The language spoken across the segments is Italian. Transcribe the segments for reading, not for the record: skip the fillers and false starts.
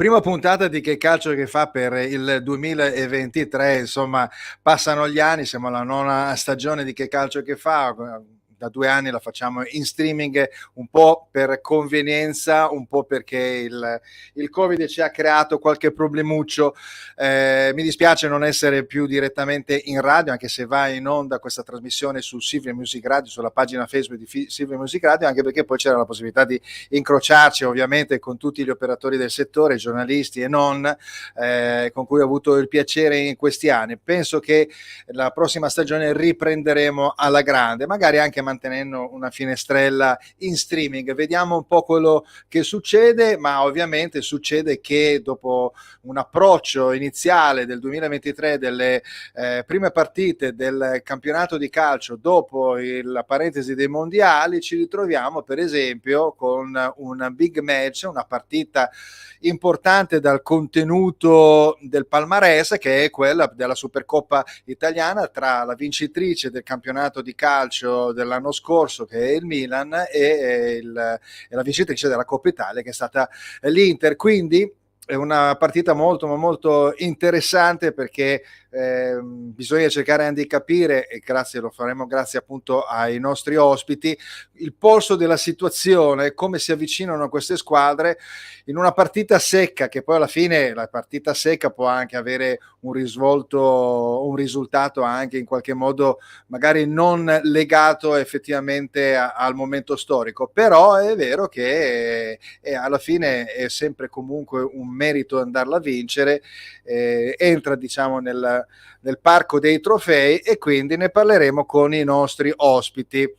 prima puntata di Che calcio che fa per il 2023, insomma, passano gli anni, siamo alla nona stagione di Che calcio che fa. Da 2 anni la facciamo in streaming, un po' per convenienza, un po' perché il Covid ci ha creato qualche problemuccio. Mi dispiace non essere più direttamente in radio, anche se va in onda questa trasmissione su Silvia Music Radio, sulla pagina Facebook di Silvia Music Radio, anche perché poi c'era la possibilità di incrociarci ovviamente con tutti gli operatori del settore, giornalisti e non, con cui ho avuto il piacere in questi anni. Penso che la prossima stagione riprenderemo alla grande, magari anche mantenendo una finestrella in streaming. Vediamo un po' quello che succede, ma ovviamente succede che dopo un approccio iniziale del 2023 delle prime partite del campionato di calcio, dopo la parentesi dei mondiali, ci ritroviamo per esempio con un big match, una partita importante dal contenuto del palmarès, che è quella della Supercoppa italiana tra la vincitrice del campionato di calcio dell'anno scorso, che è il Milan, e la vincitrice della Coppa Italia, che è stata l'Inter. Quindi è una partita molto ma molto interessante, perché bisogna cercare di capire, e lo faremo grazie appunto ai nostri ospiti, il polso della situazione, come si avvicinano queste squadre in una partita secca, che poi alla fine la partita secca può anche avere un risvolto, un risultato anche in qualche modo magari non legato effettivamente al momento storico. Però è vero che alla fine è sempre comunque un merito andarla a vincere, entra diciamo nel parco dei trofei, e quindi ne parleremo con i nostri ospiti.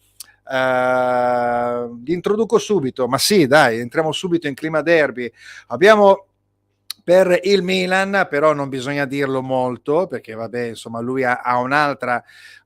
Li introduco subito, ma sì, dai, entriamo subito in clima derby. Abbiamo per il Milan, però non bisogna dirlo molto, perché vabbè, insomma, lui ha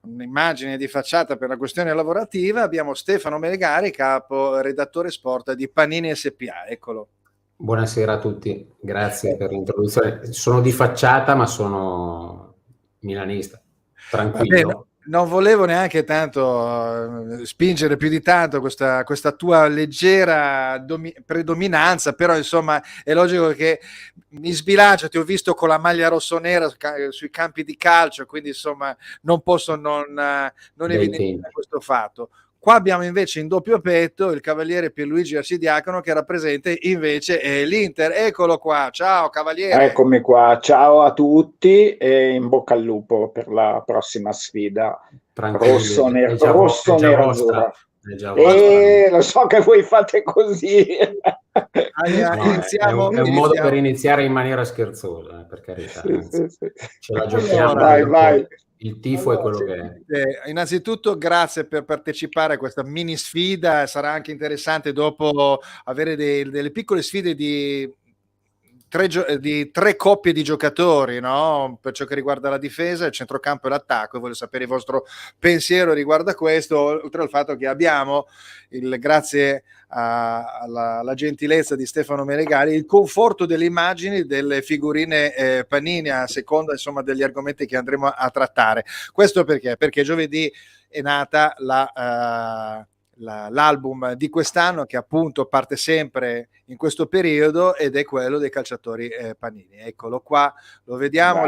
un'immagine di facciata per la questione lavorativa. Abbiamo Stefano Melegari, capo redattore sport di Panini SPA. Eccolo. Buonasera a tutti, grazie per l'introduzione. Sono di facciata, ma sono milanista, tranquillo. Vabbè, non volevo neanche tanto spingere più di tanto questa tua leggera predominanza, però insomma è logico che mi sbilancio, ti ho visto con la maglia rossonera sui campi di calcio, quindi insomma non posso non evidenziare questo fatto. Qua abbiamo invece in doppio petto il cavaliere Pierluigi Arcidiacono, che rappresenta invece l'Inter. Eccolo qua, ciao cavaliere. Eccomi qua, ciao a tutti e in bocca al lupo per la prossima sfida. Rosso-nero-azzurra. Lo so che voi fate così. È un modo per iniziare in maniera scherzosa, per carità. Sì. Ce la giochiamo. Vai. Il tifo è quello che è. Innanzitutto grazie per partecipare a questa mini sfida. Sarà anche interessante dopo avere delle piccole sfide di tre coppie di giocatori, no? Per ciò che riguarda la difesa, il centrocampo e l'attacco, e voglio sapere il vostro pensiero riguardo a questo, oltre al fatto che abbiamo, grazie alla gentilezza di Stefano Melegari, il conforto delle immagini delle figurine Panini, a seconda insomma degli argomenti che andremo a trattare. Questo perché giovedì è nata l'album di quest'anno, che appunto parte sempre in questo periodo, ed è quello dei calciatori Panini. Eccolo qua, lo vediamo,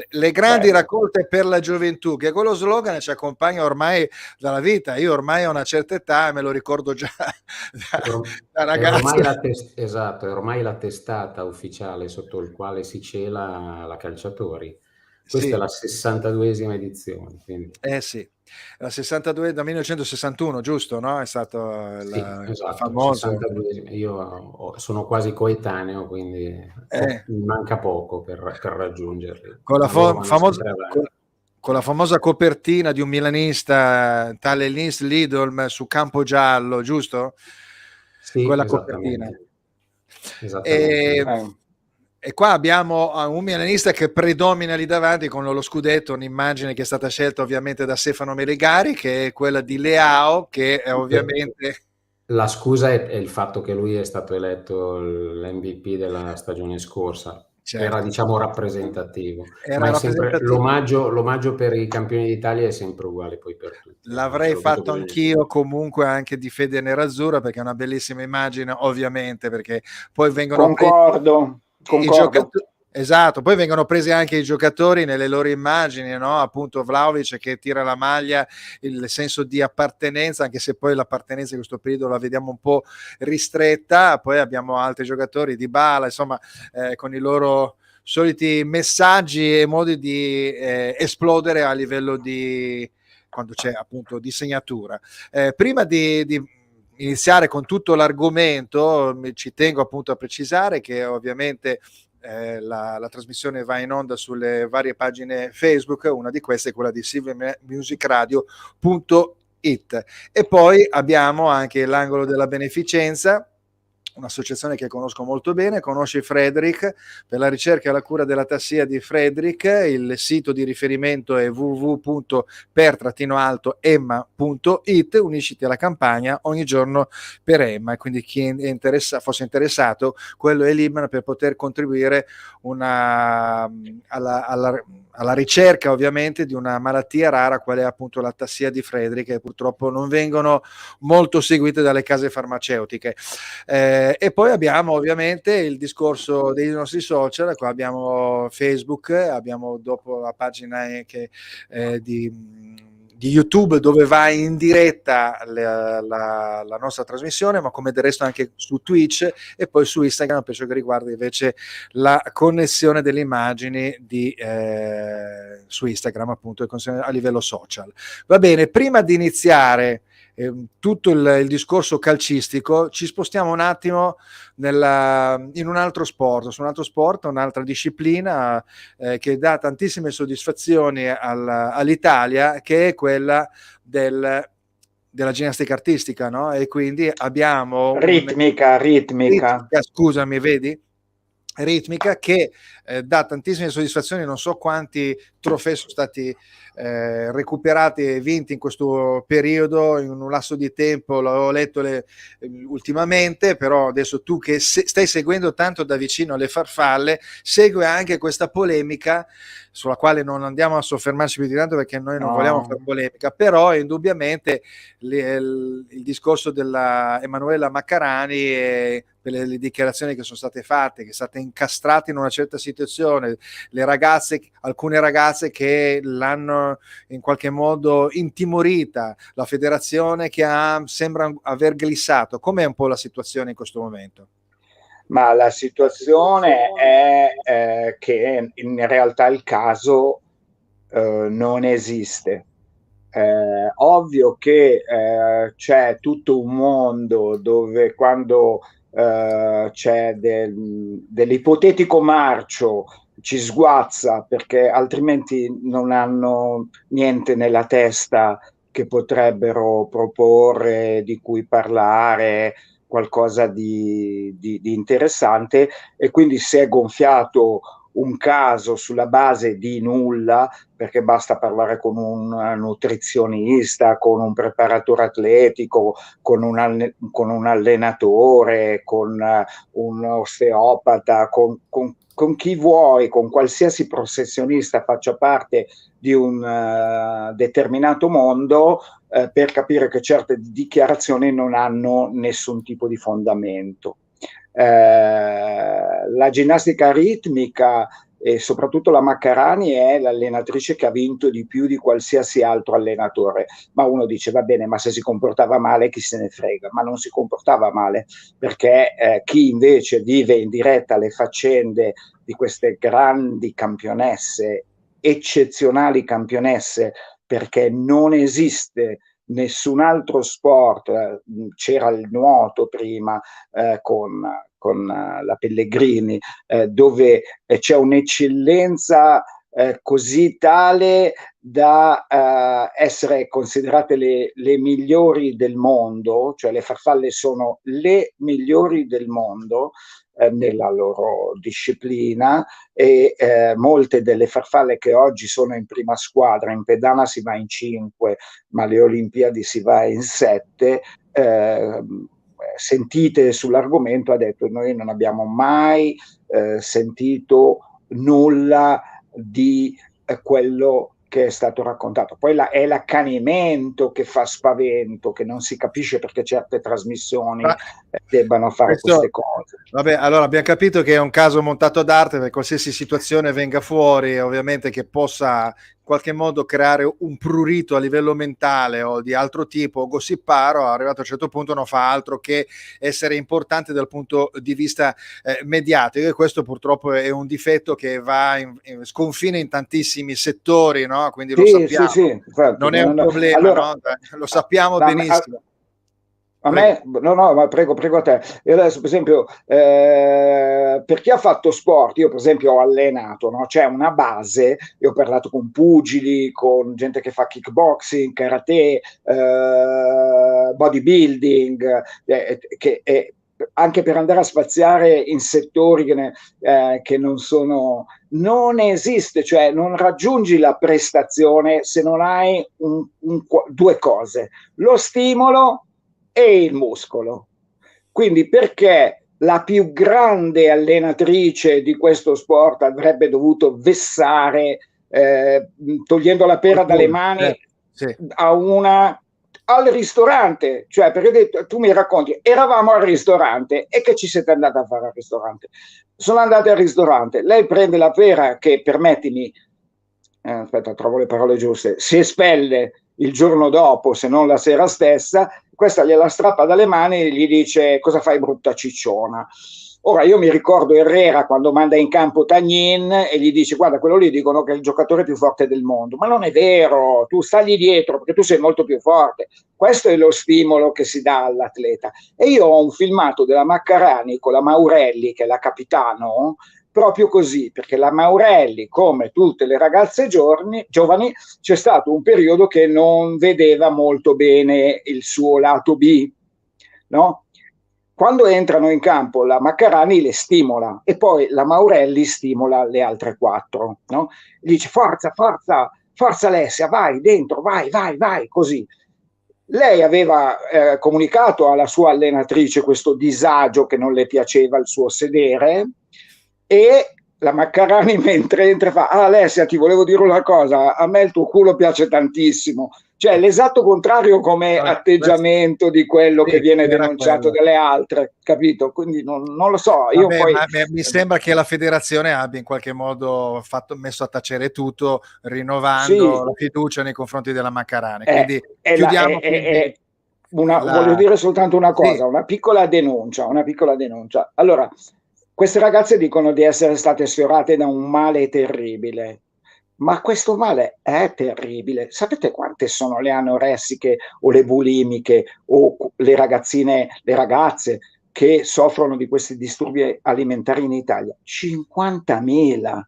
le grandi raccolte per la gioventù, che quello slogan ci accompagna ormai dalla vita. Io ormai ho una certa età e me lo ricordo già da ragazzo. Esatto, è ormai la testata ufficiale sotto il quale si cela la calciatori. Questa è la 62esima edizione. Quindi. Sì, la 62 da 1961, giusto? No? È stato esatto, famoso. 62esima. Io sono quasi coetaneo, quindi mi manca poco per raggiungerli. Con la famosa copertina di un milanista, tale Linz Lidolm, su campo giallo, giusto? Sì, quella copertina. E qua abbiamo un milanista che predomina lì davanti con lo scudetto, un'immagine che è stata scelta ovviamente da Stefano Melegari, che è quella di Leao, che è ovviamente... La scusa è il fatto che lui è stato eletto l'MVP della stagione scorsa. era, diciamo, rappresentativo. Era Ma è sempre rappresentativo. l'omaggio per i campioni d'Italia è sempre uguale poi per tutti. L'avrei fatto anch'io comunque anche di Fede Nerazzurra, perché è una bellissima immagine, ovviamente, perché poi vengono concordo. Esatto, poi vengono presi anche i giocatori nelle loro immagini, no? Appunto Vlahovic che tira la maglia, il senso di appartenenza, anche se poi l'appartenenza in questo periodo la vediamo un po' ristretta. Poi abbiamo altri giocatori, Dybala, insomma, con i loro soliti messaggi e modi di esplodere a livello di, quando c'è appunto di segnatura. Prima di iniziare con tutto l'argomento, ci tengo appunto a precisare che ovviamente la trasmissione va in onda sulle varie pagine Facebook, una di queste è quella di silvermusicradio.it, e poi abbiamo anche l'angolo della beneficenza, un'associazione che conosco molto bene, conosci Frederick, per la ricerca e la cura della tassia di Frederick. Il sito di riferimento è www.per-emma.it. Unisciti alla campagna ogni giorno per Emma, e quindi chi fosse interessato, quello è libero per poter contribuire alla ricerca ovviamente di una malattia rara qual è appunto la tassia di Frederick, che purtroppo non vengono molto seguite dalle case farmaceutiche. E poi abbiamo ovviamente il discorso dei nostri social. Qua abbiamo Facebook, abbiamo dopo la pagina anche di YouTube, dove va in diretta la nostra trasmissione, ma come del resto anche su Twitch, e poi su Instagram per ciò che riguarda invece la connessione delle immagini su Instagram, appunto, a livello social. Va bene, prima di iniziare tutto il discorso calcistico, ci spostiamo un attimo in un altro sport, un'altra disciplina che dà tantissime soddisfazioni all'Italia, che è quella della ginnastica artistica, no? E quindi abbiamo ritmica, scusami, vedi? Ritmica, che dà tantissime soddisfazioni. Non so quanti trofei sono stati recuperati e vinti in questo periodo, in un lasso di tempo, l'avevo letto ultimamente, però adesso tu che stai seguendo tanto da vicino le farfalle, segue anche questa polemica, sulla quale non andiamo a soffermarci più di tanto perché noi non vogliamo fare polemica, però indubbiamente il discorso della Emanuela Maccarani e per le dichiarazioni che sono state fatte, che è stata incastrata in una certa situazione, alcune ragazze che l'hanno in qualche modo intimorita, la federazione che sembra aver glissato. Com'è un po' la situazione in questo momento? Ma la situazione è che in realtà il caso non esiste. Ovvio che c'è tutto un mondo dove quando c'è dell'ipotetico marcio ci sguazza, perché altrimenti non hanno niente nella testa che potrebbero proporre, di cui parlare, qualcosa di interessante, e quindi si è gonfiato un caso sulla base di nulla, perché basta parlare con un nutrizionista, con un preparatore atletico, con un allenatore, con un osteopata, con chi vuoi, con qualsiasi professionista faccia parte di un determinato mondo, per capire che certe dichiarazioni non hanno nessun tipo di fondamento. La ginnastica ritmica e soprattutto la Maccarani è l'allenatrice che ha vinto di più di qualsiasi altro allenatore. Ma uno dice, va bene, ma se si comportava male chi se ne frega? Ma non si comportava male, perché chi invece vive in diretta le faccende di queste grandi campionesse, eccezionali campionesse, perché non esiste nessun altro sport, c'era il nuoto prima con la Pellegrini, dove c'è un'eccellenza così tale da essere considerate le migliori del mondo, cioè le farfalle sono le migliori del mondo nella loro disciplina, e molte delle farfalle che oggi sono in prima squadra, in pedana si va in 5, ma alle Olimpiadi si va in 7, sentite sull'argomento, ha detto: noi non abbiamo mai sentito nulla di quello che è stato raccontato. Poi è l'accanimento che fa spavento, che non si capisce perché certe trasmissioni debbano fare queste cose. Vabbè, allora abbiamo capito che è un caso montato d'arte, per qualsiasi situazione venga fuori, ovviamente, che possa in qualche modo creare un prurito a livello mentale o di altro tipo, gossiparo, arrivato a un certo punto non fa altro che essere importante dal punto di vista mediatico, e questo purtroppo è un difetto che va sconfina in tantissimi settori, no? Quindi lo sappiamo, sì, infatti, non è un problema, allora, no? Lo sappiamo benissimo. A me, no, ma prego a te. Io adesso, per esempio, per chi ha fatto sport, io per esempio ho allenato, no? C'è una base, io ho parlato con pugili, con gente che fa kickboxing, karate, bodybuilding, anche per andare a spaziare in settori che non esiste, cioè non raggiungi la prestazione se non hai due cose: lo stimolo e il muscolo. Quindi perché la più grande allenatrice di questo sport avrebbe dovuto vessare, togliendo la pera dalle mani al ristorante? Cioè, perché tu mi racconti, eravamo al ristorante, e che ci siete andati a fare al ristorante? Sono andati al ristorante, lei prende la pera che, permettimi, aspetta, trovo le parole giuste, si espelle il giorno dopo, se non la sera stessa, questa gliela strappa dalle mani e gli dice: cosa fai, brutta cicciona? Ora, io mi ricordo Herrera quando manda in campo Tagnin e gli dice: guarda, quello lì dicono che è il giocatore più forte del mondo. Ma non è vero, tu stagli dietro perché tu sei molto più forte. Questo è lo stimolo che si dà all'atleta. E io ho un filmato della Maccarani con la Maurelli, che è la capitano, proprio così, perché la Maurelli, come tutte le ragazze giovani, c'è stato un periodo che non vedeva molto bene il suo lato B, no? Quando entrano in campo, la Maccarani le stimola e poi la Maurelli stimola le altre quattro, no? Dice: forza, forza, forza Alessia, vai dentro, vai, così. Lei aveva comunicato alla sua allenatrice questo disagio, che non le piaceva il suo sedere, e la Maccarani, mentre entra, fa: Alessia, ti volevo dire una cosa, a me il tuo culo piace tantissimo. Cioè l'esatto contrario come atteggiamento di quello che viene denunciato dalle altre, capito? Quindi non lo so. Io Vabbè, poi, ma mi sembra che la federazione abbia in qualche modo messo a tacere tutto, rinnovando la fiducia nei confronti della Maccarani. Quindi chiudiamo. Voglio dire soltanto una cosa, una piccola denuncia. Allora, queste ragazze dicono di essere state sfiorate da un male terribile. Ma questo male è terribile. Sapete quante sono le anoressiche o le bulimiche o le ragazze che soffrono di questi disturbi alimentari in Italia? 50.000.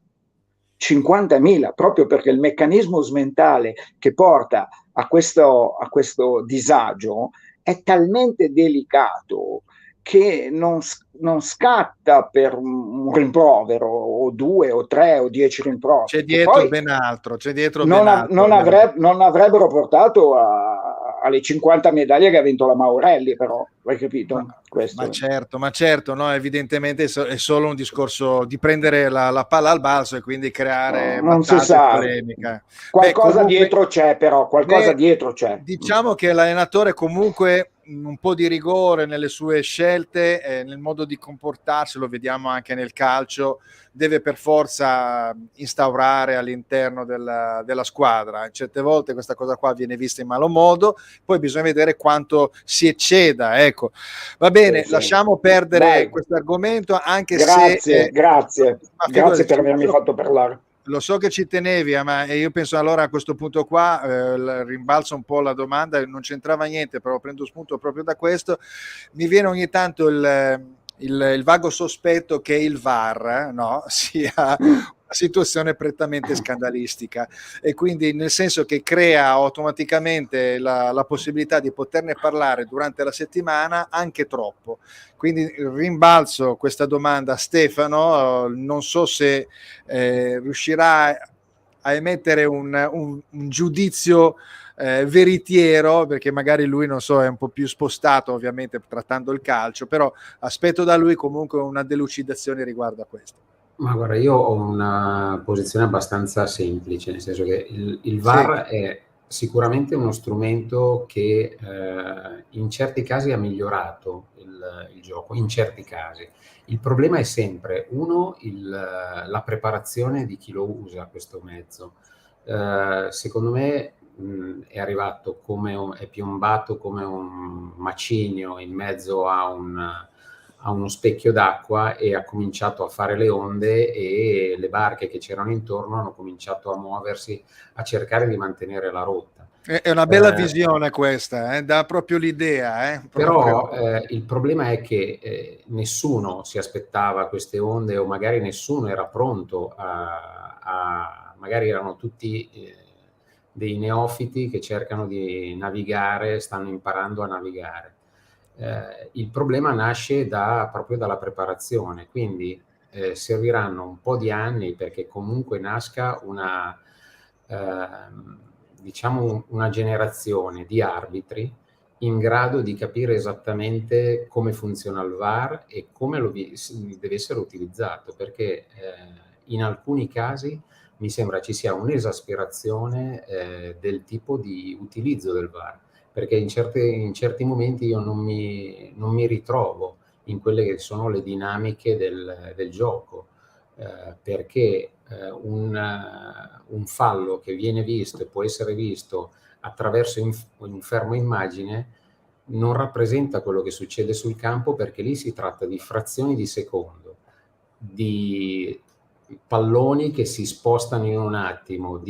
50.000, proprio perché il meccanismo mentale che porta a questo disagio è talmente delicato che non scatta per un rimprovero o 2 o 3 o 10 rimproveri. C'è dietro ben altro. Non avrebbero portato alle 50 medaglie che ha vinto la Maurelli, però, hai capito? Ma certo, no, evidentemente è solo un discorso di prendere la palla al balzo e quindi creare non si sa. polemica. Qualcosa dietro c'è, però, dietro c'è. Diciamo che l'allenatore comunque un po' di rigore nelle sue scelte, nel modo di comportarsi, lo vediamo anche nel calcio, deve per forza instaurare all'interno della squadra. Certe volte questa cosa qua viene vista in malo modo, poi bisogna vedere quanto si ecceda, ecco. Va bene, lasciamo perdere questo argomento, anche se... Grazie per avermi fatto parlare. Lo so che ci tenevi, ma io penso allora a questo punto qua, rimbalzo un po' la domanda, non c'entrava niente, però prendo spunto proprio da questo. Mi viene ogni tanto il vago sospetto che il VAR, no, sia una situazione prettamente scandalistica, e quindi nel senso che crea automaticamente la possibilità di poterne parlare durante la settimana anche troppo. Quindi rimbalzo questa domanda a Stefano, non so se riuscirà a emettere un giudizio veritiero, perché magari lui, non so, è un po' più spostato ovviamente trattando il calcio, però aspetto da lui comunque una delucidazione riguardo a questo. Ma guarda, io ho una posizione abbastanza semplice, nel senso che il VAR è sicuramente uno strumento che in certi casi ha migliorato il gioco, in certi casi. Il problema è sempre, uno, la preparazione di chi lo usa questo mezzo. Secondo me è arrivato è piombato come un macigno in mezzo a uno specchio d'acqua e ha cominciato a fare le onde, e le barche che c'erano intorno hanno cominciato a muoversi, a cercare di mantenere la rotta. È una bella visione questa, dà proprio l'idea. Però il problema è che nessuno si aspettava queste onde, o magari nessuno era pronto magari erano tutti dei neofiti che cercano di navigare, stanno imparando a navigare. Il problema nasce proprio dalla preparazione, quindi serviranno un po' di anni perché comunque nasca diciamo una generazione di arbitri in grado di capire esattamente come funziona il VAR e come deve essere utilizzato, perché in alcuni casi mi sembra ci sia un'esasperazione del tipo di utilizzo del VAR, perché in certi momenti io non mi ritrovo in quelle che sono le dinamiche del gioco, perché un fallo che viene visto e può essere visto attraverso un fermo immagine non rappresenta quello che succede sul campo, perché lì si tratta di frazioni di secondo, di palloni che si spostano in un attimo,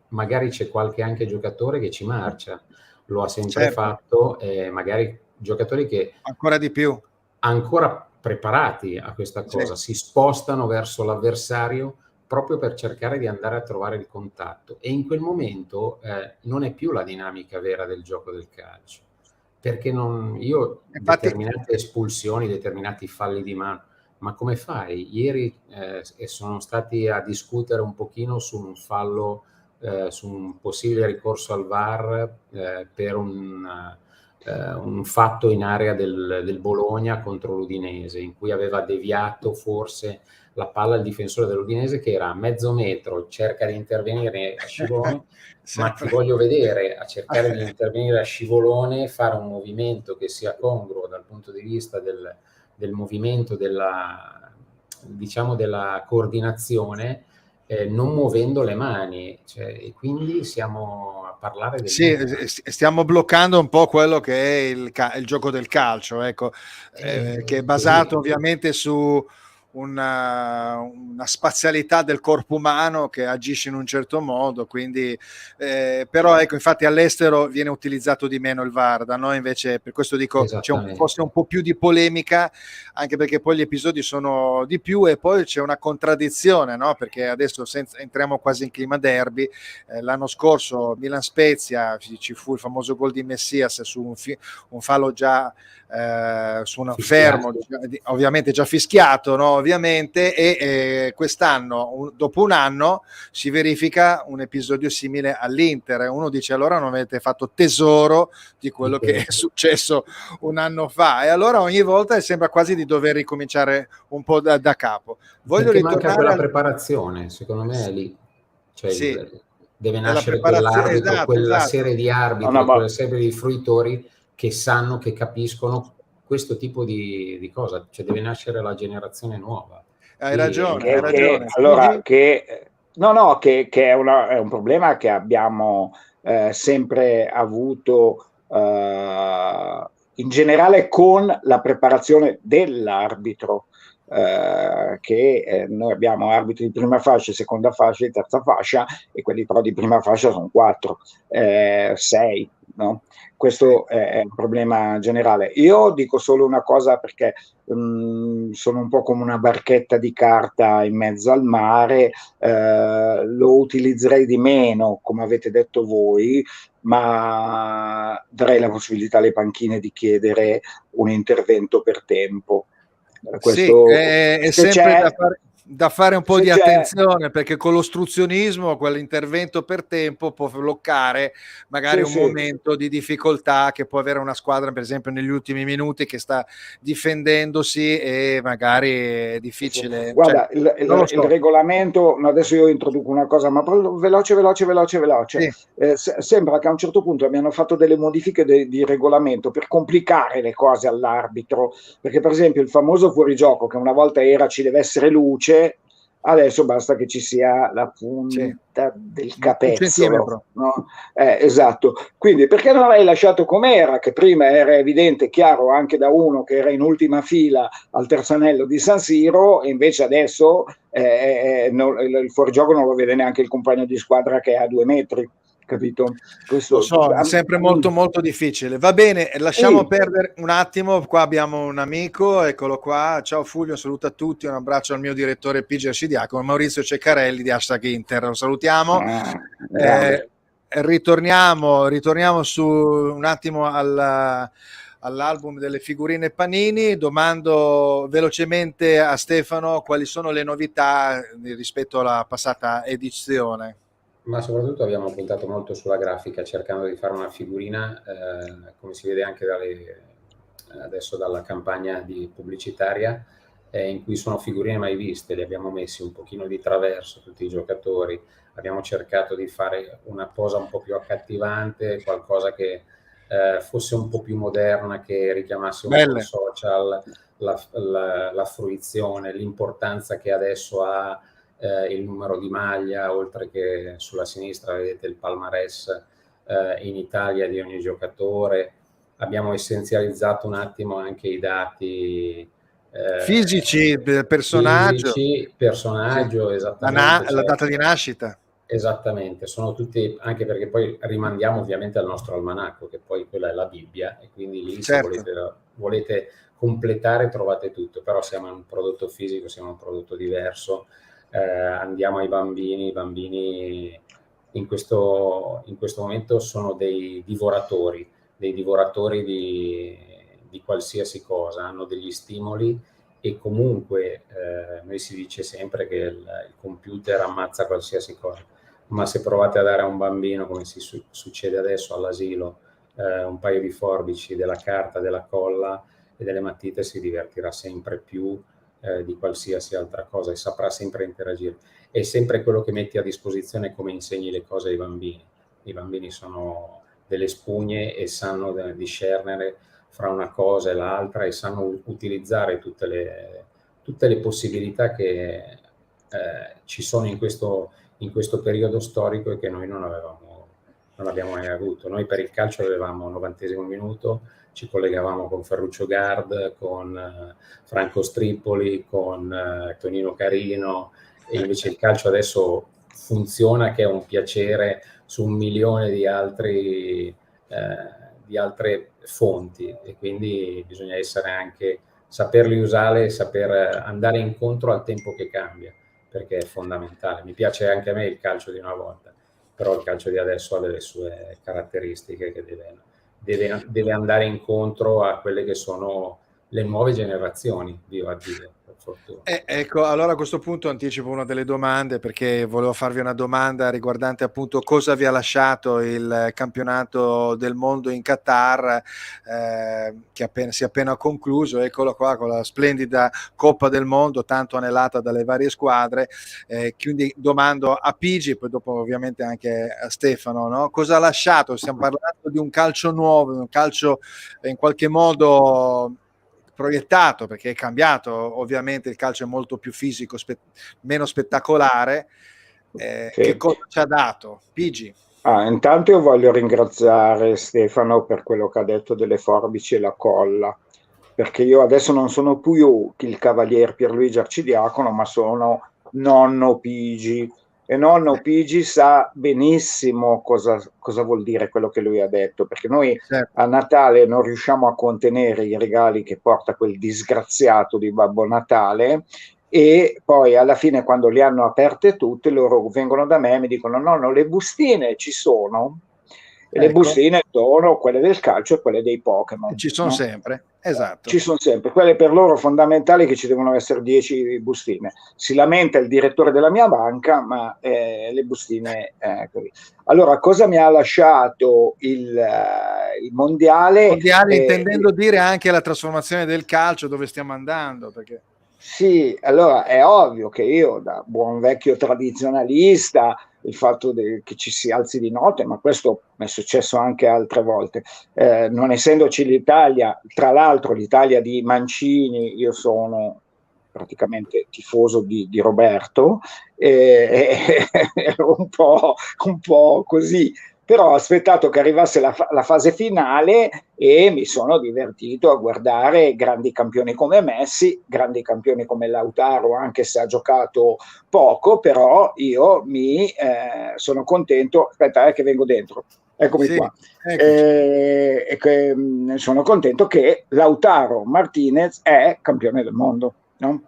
magari c'è qualche anche giocatore che ci marcia, lo ha sempre fatto, magari giocatori che ancora di più, ancora preparati a questa cosa, si spostano verso l'avversario proprio per cercare di andare a trovare il contatto, e in quel momento non è più la dinamica vera del gioco del calcio, perché determinate espulsioni, determinati falli di mano, ma come fai? Ieri sono stati a discutere un pochino su un fallo, su un possibile ricorso al VAR per un fatto in area del Bologna contro l'Udinese, in cui aveva deviato forse la palla il difensore dell'Udinese, che era a mezzo metro, cerca di intervenire a scivolone, ma ti voglio vedere a cercare di intervenire a scivolone, fare un movimento che sia congruo dal punto di vista del movimento, diciamo della coordinazione, non muovendo le mani, e quindi siamo a parlare del stiamo bloccando un po' quello che è il gioco del calcio, ecco, che è basato ovviamente su una spazialità del corpo umano che agisce in un certo modo, quindi però ecco, infatti all'estero viene utilizzato di meno il VAR, da noi invece, per questo dico c'è forse un po' più di polemica, anche perché poi gli episodi sono di più, e poi c'è una contraddizione, no? Perché adesso entriamo quasi in clima derby. L'anno scorso Milan-Spezia ci fu il famoso gol di Messias su un fallo già su un fermo, ovviamente già fischiato, no? Ovviamente, e quest'anno, dopo un anno, si verifica un episodio simile all'Inter. Uno dice: allora non avete fatto tesoro di quello che è successo un anno fa, e allora ogni volta sembra quasi di dover ricominciare un po' da capo. Voglio ritornare manca quella preparazione, secondo me è lì, cioè deve nascere quell'arbitro, quella serie di arbitri, quella serie di fruitori che sanno, che capiscono questo tipo di cosa, cioè deve nascere la generazione nuova. Hai ragione. Allora, che è un problema che abbiamo sempre avuto in generale con la preparazione dell'arbitro, che noi abbiamo arbitri di prima fascia, seconda fascia e terza fascia, e quelli però di prima fascia sono 4, 6, no? Questo è un problema generale. Io dico solo una cosa, perché sono un po' come una barchetta di carta in mezzo al mare, lo utilizzerei di meno, come avete detto voi, ma darei la possibilità alle panchine di chiedere un intervento per tempo. Questo, è sempre da fare. da fare un po' Se di c'è- attenzione, perché con l'ostruzionismo quell'intervento per tempo può bloccare magari Sì, un sì. momento di difficoltà che può avere una squadra, per esempio negli ultimi minuti, che sta difendendosi e magari è difficile, cioè, Guarda, non lo il so. regolamento, no, adesso io introduco una cosa, ma proprio veloce, veloce, veloce, veloce. Sì, Sembra che a un certo punto abbiano fatto delle modifiche di regolamento per complicare le cose all'arbitro, perché per esempio il famoso fuorigioco, che una volta era ci deve essere luce, adesso basta che ci sia la sì, punta del un capezzolo, centimetro. no? Esatto. Quindi perché non l'hai lasciato com'era, che prima era evidente, chiaro anche da uno che era in ultima fila al terzo anello di San Siro, e invece adesso il fuorigioco non lo vede neanche il compagno di squadra che è a 2 metri, capito? Lo Questo, so, è sempre molto molto difficile. Va bene, lasciamo sì, perdere un attimo. Qua abbiamo un amico, eccolo qua. Ciao Fulvio, saluta a tutti. Un abbraccio al mio direttore PG Arcidiacono, Maurizio Ceccarelli di Hashtag Inter. Lo salutiamo. grande. Ritorniamo su un attimo all'album delle figurine Panini. Domando velocemente a Stefano quali sono le novità rispetto alla passata edizione. Ma soprattutto abbiamo puntato molto sulla grafica, cercando di fare una figurina, come si vede anche adesso dalla campagna pubblicitaria, in cui sono figurine mai viste, le abbiamo messi un pochino di traverso tutti i giocatori, abbiamo cercato di fare una posa un po' più accattivante, qualcosa che fosse un po' più moderna, che richiamasse un po' i Belle. social, la fruizione, l'importanza che adesso ha il numero di maglia, oltre che sulla sinistra vedete il palmarès in Italia di ogni giocatore. Abbiamo essenzializzato un attimo anche i dati Fisici del personaggio, fisici, sì. personaggio, esattamente. La data di nascita. Esattamente, sono tutti, anche perché poi rimandiamo ovviamente al nostro almanacco, che poi quella è la Bibbia, e quindi lì se Certo. volete completare trovate tutto, però siamo in un prodotto fisico, siamo un prodotto diverso, andiamo ai bambini, i bambini in questo momento sono dei divoratori di qualsiasi cosa, hanno degli stimoli, e comunque noi si dice sempre che il computer ammazza qualsiasi cosa, ma se provate a dare a un bambino, come succede adesso all'asilo, un paio di forbici, della carta, della colla e delle matite, si divertirà sempre più di qualsiasi altra cosa e saprà sempre interagire. È sempre quello che metti a disposizione, come insegni le cose ai bambini. I bambini sono delle spugne e sanno discernere fra una cosa e l'altra, e sanno utilizzare tutte le possibilità che ci sono in questo periodo storico, e che noi non abbiamo mai avuto. Noi per il calcio avevamo 90° minuto, ci collegavamo con Ferruccio Gard, con Franco Strippoli, con Tonino Carino, e invece il calcio adesso funziona che è un piacere su 1 milione di altre fonti, e quindi bisogna saperli usare e saper andare incontro al tempo che cambia, perché è fondamentale. Mi piace anche a me il calcio di una volta, però il calcio di adesso ha delle sue caratteristiche che deve andare incontro a quelle che sono le nuove generazioni, viva Dio, per fortuna. Ecco, allora a questo punto anticipo una delle domande, perché volevo farvi una domanda riguardante appunto cosa vi ha lasciato il campionato del mondo in Qatar, che si è appena concluso. Eccolo qua con la splendida Coppa del Mondo, tanto anelata dalle varie squadre. Quindi domando a Pigi, poi dopo ovviamente anche a Stefano, no? Cosa ha lasciato? Stiamo parlando di un calcio nuovo, un calcio in qualche modo proiettato, perché è cambiato, ovviamente il calcio è molto più fisico, meno spettacolare. Sì. Che cosa ci ha dato? Pigi? Intanto io voglio ringraziare Stefano per quello che ha detto delle forbici e la colla, perché io adesso non sono più il cavalier Pierluigi Arcidiacono, ma sono nonno Pigi, e nonno Pigi sa benissimo cosa vuol dire quello che lui ha detto, perché noi Certo. a Natale non riusciamo a contenere i regali che porta quel disgraziato di Babbo Natale, e poi alla fine, quando le hanno aperte tutte, loro vengono da me e mi dicono: nonno, le bustine ci sono? E le Ecco, bustine sono quelle del calcio e quelle dei Pokémon, ci sono no? sempre. Esatto. Ci sono sempre, quelle per loro fondamentali, che ci devono essere 10 bustine. Si lamenta il direttore della mia banca, ma le bustine così. Allora, cosa mi ha lasciato il mondiale? Mondiale, intendendo dire anche la trasformazione del calcio, dove stiamo andando, perché... Sì, allora è ovvio che io, da buon vecchio tradizionalista, il fatto che ci si alzi di notte, ma questo mi è successo anche altre volte, non essendoci l'Italia, tra l'altro l'Italia di Mancini, io sono praticamente tifoso di Roberto, ero un po' così, però ho aspettato che arrivasse la fase finale e mi sono divertito a guardare grandi campioni come Messi, grandi campioni come Lautaro, anche se ha giocato poco, però io mi sono contento. Aspetta, che vengo dentro. Eccomi Sì, qua. Sono contento che Lautaro Martinez è campione del mondo. No?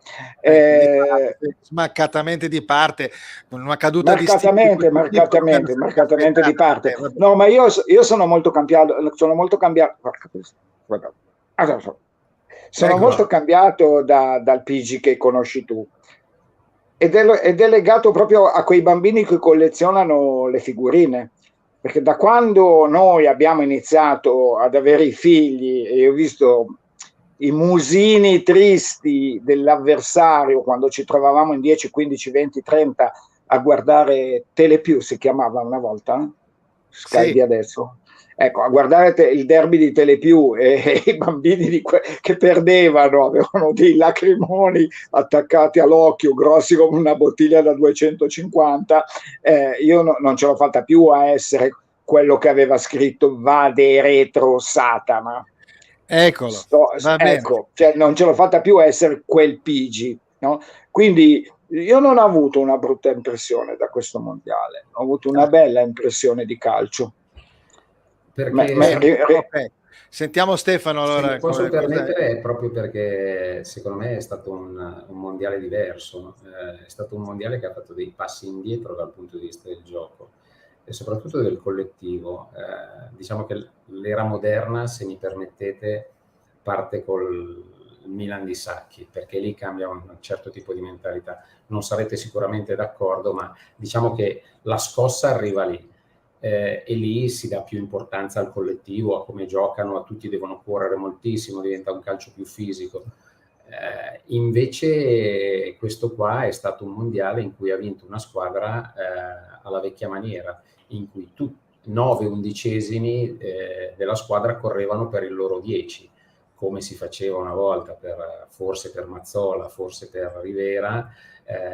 Smaccatamente di parte, con una caduta marcatamente di parte. No, ma io sono molto cambiato. Sono molto cambiato dal Pigi che conosci tu. Ed è legato proprio a quei bambini che collezionano le figurine. Perché da quando noi abbiamo iniziato ad avere i figli, e ho visto i musini tristi dell'avversario quando ci trovavamo in 10, 15, 20, 30 a guardare Telepiù, si chiamava una volta, Sky di adesso, ecco, a guardare il derby di Telepiù, e i bambini che perdevano avevano dei lacrimoni attaccati all'occhio grossi come una bottiglia da 250, io non ce l'ho fatta più a essere quello che aveva scritto Vade retro Satana. Eccolo, ecco, cioè non ce l'ho fatta più a essere quel Pigi, no? Quindi io non ho avuto una brutta impressione da questo mondiale, ho avuto una bella impressione di calcio. Okay. Sentiamo Stefano. Allora, se posso permettere, proprio perché secondo me è stato un mondiale diverso, è stato un mondiale che ha fatto dei passi indietro dal punto di vista del gioco e soprattutto del collettivo. Diciamo che l'era moderna, se mi permettete, parte col Milan di Sacchi, perché lì cambia un certo tipo di mentalità. Non sarete sicuramente d'accordo, ma diciamo che la scossa arriva lì, e lì si dà più importanza al collettivo, a come giocano, a tutti devono correre moltissimo, diventa un calcio più fisico. Invece questo qua è stato un mondiale in cui ha vinto una squadra alla vecchia maniera, in cui 9 undicesimi della squadra correvano per il loro 10, come si faceva una volta, forse per Mazzola, forse per Rivera,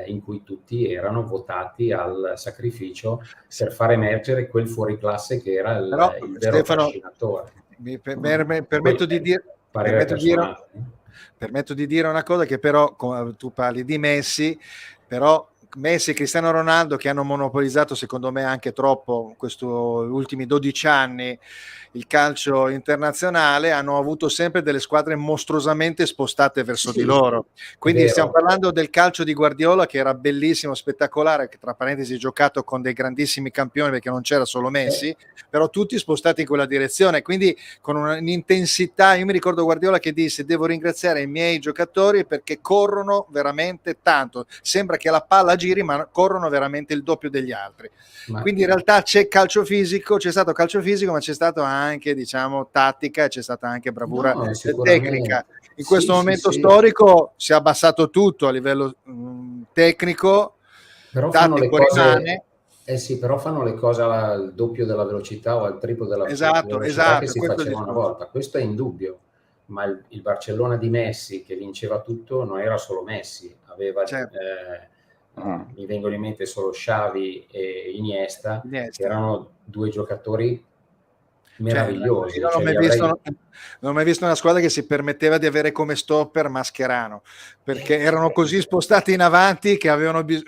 in cui tutti erano votati al sacrificio per far emergere quel fuoriclasse che era il vero trascinatore. Mi permetto di dire una cosa, che però tu parli di Messi, però Messi e Cristiano Ronaldo, che hanno monopolizzato secondo me anche troppo questi ultimi 12 anni il calcio internazionale, hanno avuto sempre delle squadre mostruosamente spostate verso di loro. Quindi stiamo parlando del calcio di Guardiola, che era bellissimo, spettacolare, che tra parentesi giocato con dei grandissimi campioni, perché non c'era solo Messi, però tutti spostati in quella direzione, quindi con un'intensità. Io mi ricordo Guardiola che disse: devo ringraziare i miei giocatori perché corrono veramente tanto, sembra che la palla giri ma corrono veramente il doppio degli altri. Quindi in realtà c'è stato calcio fisico, ma c'è stato anche, diciamo, tattica, e c'è stata anche bravura tecnica. In questo momento storico si è abbassato tutto a livello tecnico, però fanno le cose, però fanno le cose al doppio della velocità o al triplo della velocità che si faceva una volta. Questo è indubbio, ma il Barcellona di Messi, che vinceva tutto, non era solo Messi, aveva mi vengono in mente solo Xavi e Iniesta, che erano due giocatori meravigliosi. Non ho mai visto una squadra che si permetteva di avere come stopper Mascherano, perché erano così spostati in avanti che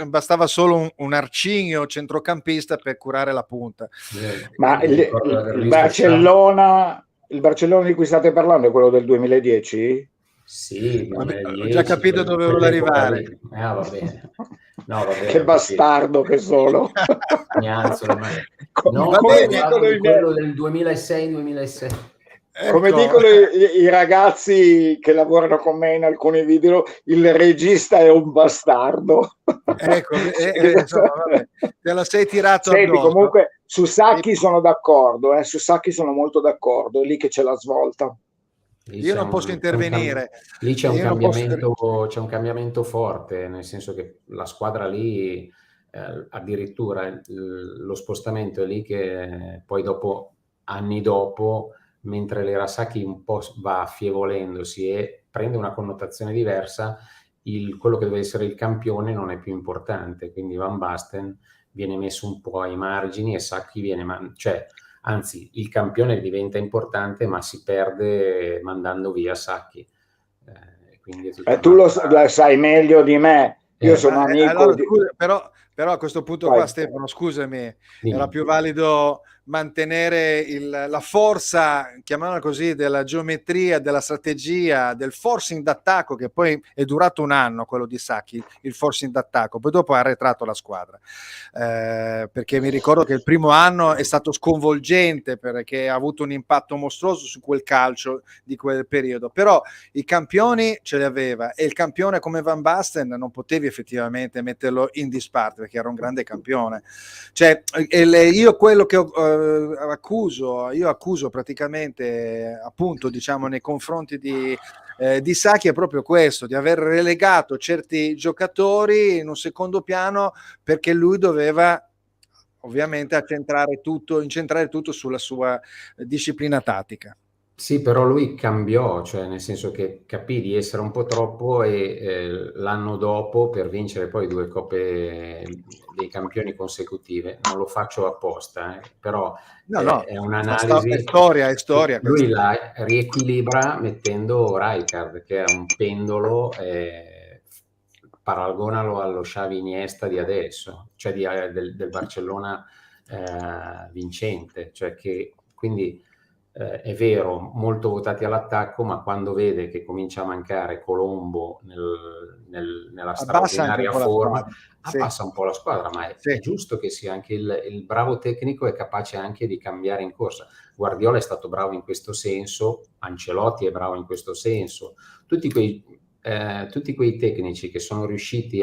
bastava solo un arcigno centrocampista per curare la punta. Ma il Barcellona di cui state parlando è quello del 2010? Sì, ho già capito dove volevo arrivare. Va bene. No, va bene, che bastardo che sono. Mi alzo le mani. No, quello del 2006-2007. Come Ecco. dicono i ragazzi che lavorano con me in alcuni video, il regista è un bastardo. Ecco, insomma, vabbè, te la sei tirato Senti, addosso. comunque su Sacchi sono d'accordo, su Sacchi sono molto d'accordo, è lì che c'è la svolta. Io non posso intervenire. Lì c'è un Io non posso cambiamento, c'è un cambiamento forte, nel senso che la squadra lì, addirittura lo spostamento è lì che poi dopo, anni dopo, mentre l'Erasaki un po' va affievolendosi e prende una connotazione diversa, quello che deve essere il campione non è più importante, quindi Van Basten viene messo un po' ai margini e Sacchi viene, cioè, anzi, il campione diventa importante, ma si perde mandando via Sacchi. Quindi tu lo sai meglio di me. Io sono amico allora, di... scusa, però a questo punto Vai. qua, Stefano, scusami, Dimmi. era più valido mantenere la forza, chiamiamola così, della geometria, della strategia, del forcing d'attacco, che poi è durato un anno quello di Sacchi, il forcing d'attacco, poi dopo ha arretrato la squadra, perché mi ricordo che il primo anno è stato sconvolgente perché ha avuto un impatto mostruoso su quel calcio di quel periodo, però i campioni ce li aveva e il campione come Van Basten non potevi effettivamente metterlo in disparte perché era un grande campione. Cioè, io quello che accuso praticamente, appunto, diciamo, nei confronti di Sacchi è proprio questo, di aver relegato certi giocatori in un secondo piano perché lui doveva ovviamente incentrare tutto sulla sua disciplina tattica. Sì, però lui cambiò, cioè nel senso che capì di essere un po' troppo e l'anno dopo, per vincere poi 2 coppe dei campioni consecutive, non lo faccio apposta, però No, è un'analisi. è storia. Lui la riequilibra mettendo Rijkaard, che è un pendolo, paragonalo allo Xavi Iniesta di adesso, cioè del Barcellona vincente, cioè che quindi è vero, molto votati all'attacco, ma quando vede che comincia a mancare Colombo nella straordinaria forma, abbassa un po' la squadra, ma è giusto che sia anche il bravo tecnico, è capace anche di cambiare in corsa. Guardiola è stato bravo in questo senso, Ancelotti è bravo in questo senso, tutti quei tecnici che sono riusciti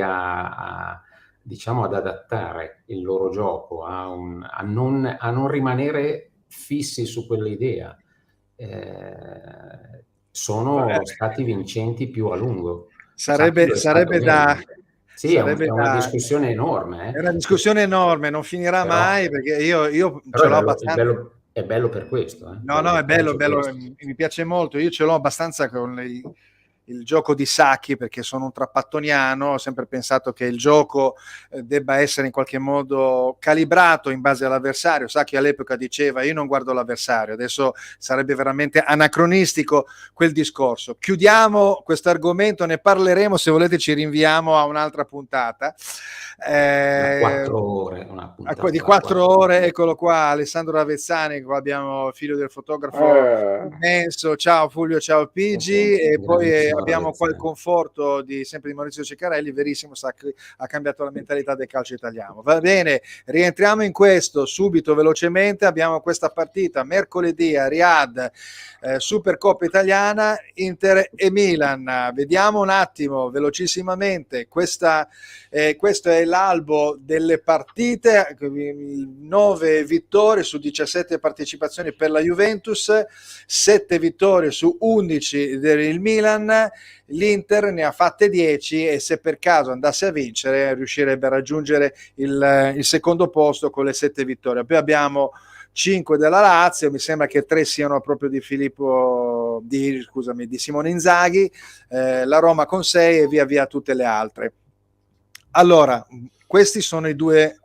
diciamo ad adattare il loro gioco a non rimanere fissi su quell'idea, sono stati vincenti più a lungo. Sarebbe da sì, è una discussione enorme. È una discussione enorme, non finirà mai perché io ce l'ho abbastanza. È bello per questo. No, è bello, mi piace molto. Io ce l'ho abbastanza con il gioco di Sacchi perché sono un trappattoniano, ho sempre pensato che il gioco debba essere in qualche modo calibrato in base all'avversario. Sacchi all'epoca diceva io non guardo l'avversario, adesso sarebbe veramente anacronistico quel discorso. Chiudiamo questo argomento, ne parleremo, se volete ci rinviamo a un'altra puntata. 4 ore, di 4 ore, eccolo qua, Alessandro Ravezzani, qua abbiamo il figlio del fotografo immenso, ciao Fulvio, ciao Pigi, e poi abbiamo qua il conforto sempre di Maurizio Ceccarelli, verissimo, Sacchi ha cambiato la mentalità del calcio italiano. Va bene, rientriamo in questo subito, velocemente, abbiamo questa partita mercoledì a Riyadh, Supercoppa italiana, Inter e Milan. Vediamo un attimo velocissimamente questo è l'albo delle partite, 9 vittorie su 17 partecipazioni per la Juventus, 7 vittorie su 11 del Milan, l'Inter ne ha fatte 10 e se per caso andasse a vincere riuscirebbe a raggiungere il secondo posto con le 7 vittorie. Poi abbiamo 5 della Lazio, mi sembra che 3 siano proprio di Simone Inzaghi, la Roma con 6 e via via tutte le altre. Allora, questi sono i 2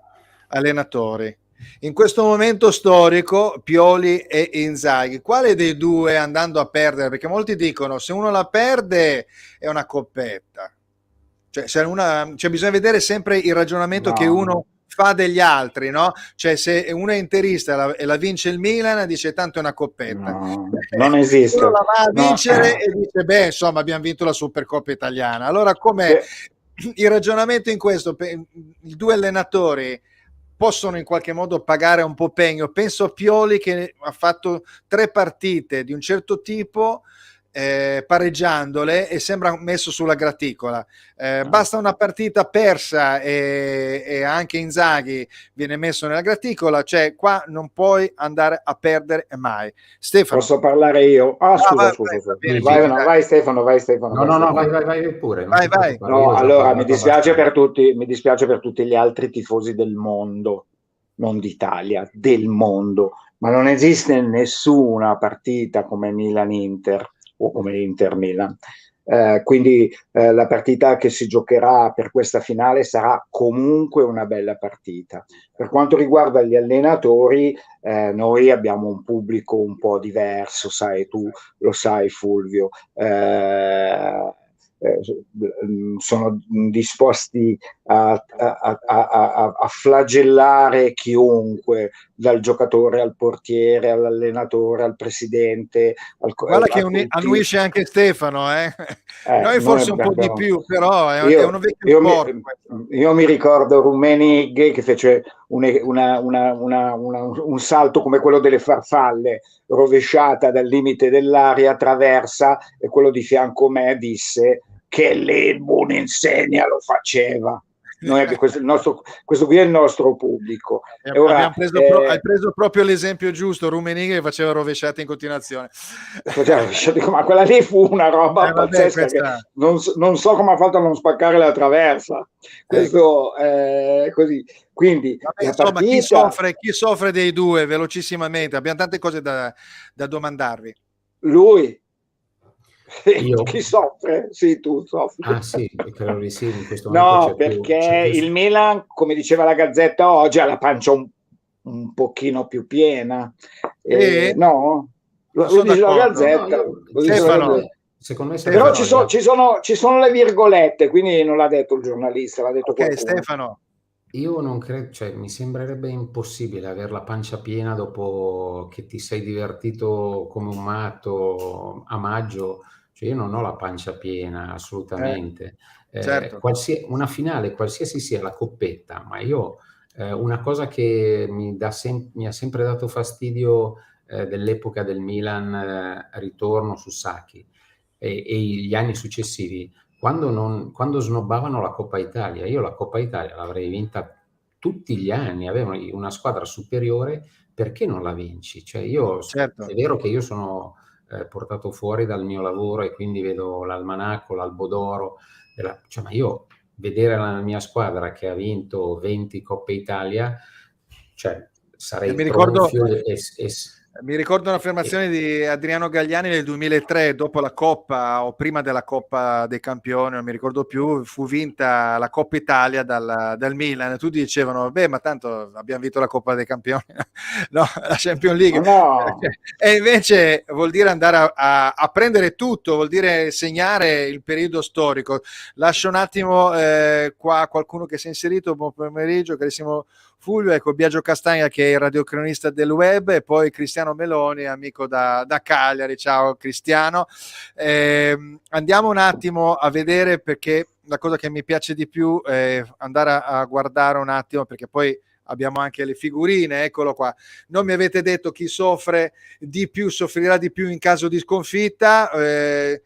allenatori. In questo momento storico, Pioli e Inzaghi, quale dei 2 andando a perdere? Perché molti dicono se uno la perde è una coppetta. Cioè bisogna vedere sempre il ragionamento che uno fa degli altri, no? Cioè se uno è interista e la vince il Milan, dice tanto è una coppetta. No, non esiste. Uno la va a vincere e dice beh, insomma, abbiamo vinto la Supercoppa italiana. Allora com'è il ragionamento in questo? I 2 allenatori possono in qualche modo pagare un po' pegno. Penso a Pioli che ha fatto 3 partite di un certo tipo, pareggiandole, e sembra messo sulla graticola. Basta una partita persa e anche Inzaghi viene messo nella graticola, cioè qua non puoi andare a perdere mai. Stefano. Posso parlare io? Scusa. Vai Stefano. No, vai pure. Vai. No, allora mi dispiace per tutti gli altri tifosi del mondo, non d'Italia, del mondo, ma non esiste nessuna partita come Milan-Inter o come Inter-Milan. Quindi la partita che si giocherà per questa finale sarà comunque una bella partita. Per quanto riguarda gli allenatori, noi abbiamo un pubblico un po' diverso, sai, tu lo sai Fulvio, sono disposti a flagellare chiunque, dal giocatore al portiere, all'allenatore, al presidente. Guarda che annuisce anche Stefano, noi forse un po' di più, però è uno vecchio sport. Io mi ricordo Rummenigge che fece un salto come quello delle farfalle, rovesciata dal limite dell'aria, traversa, e quello di fianco a me disse che l'Edmund Insegna lo faceva. Questo qui è il nostro pubblico. Ora, hai preso proprio l'esempio giusto, Rummenigge che faceva rovesciate in continuazione. Ma quella lì fu una roba pazzesca, che non so come ha fatto a non spaccare la traversa. Questo così. Quindi insomma, chi soffre dei due, velocissimamente? Abbiamo tante cose da domandarvi. Lui. Chi soffre? Sì, tu soffri. Sì, credo di sì. In questo momento perché il Milan, come diceva la Gazzetta oggi, ha la pancia un pochino più piena. No? Lo dice la Gazzetta. Secondo me però ci sono le virgolette, quindi non l'ha detto il giornalista, l'ha detto qualcuno. Stefano. Io non credo, cioè mi sembrerebbe impossibile avere la pancia piena dopo che ti sei divertito come un matto a maggio. Cioè io non ho la pancia piena, assolutamente. Certo. Una finale, qualsiasi sia la coppetta, ma io una cosa che mi ha sempre dato fastidio dell'epoca del Milan ritorno su Sacchi e gli anni successivi, quando snobbavano la Coppa Italia. Io la Coppa Italia l'avrei vinta tutti gli anni, avevano una squadra superiore, perché non la vinci? Cioè certo. È vero che io sono portato fuori dal mio lavoro e quindi vedo l'almanacco, l'albo d'oro, ma io vedere la mia squadra che ha vinto 20 Coppe Italia, cioè sarei tronfio mi ricordo un'affermazione di Adriano Galliani nel 2003, dopo la Coppa o prima della Coppa dei Campioni, non mi ricordo più, fu vinta la Coppa Italia dal Milan, e tutti dicevano, ma tanto abbiamo vinto la Coppa dei Campioni, no, la Champions League. No. E invece vuol dire andare a prendere tutto, vuol dire segnare il periodo storico. Lascio un attimo qua qualcuno che si è inserito. Buon pomeriggio, carissimo Fulvio, ecco Biagio Castagna che è il radiocronista del web, e poi Cristiano Meloni, amico da Cagliari. Ciao Cristiano. Andiamo un attimo a vedere, perché la cosa che mi piace di più è andare a guardare un attimo, perché poi abbiamo anche le figurine, eccolo qua. Non mi avete detto chi soffrirà di più in caso di sconfitta,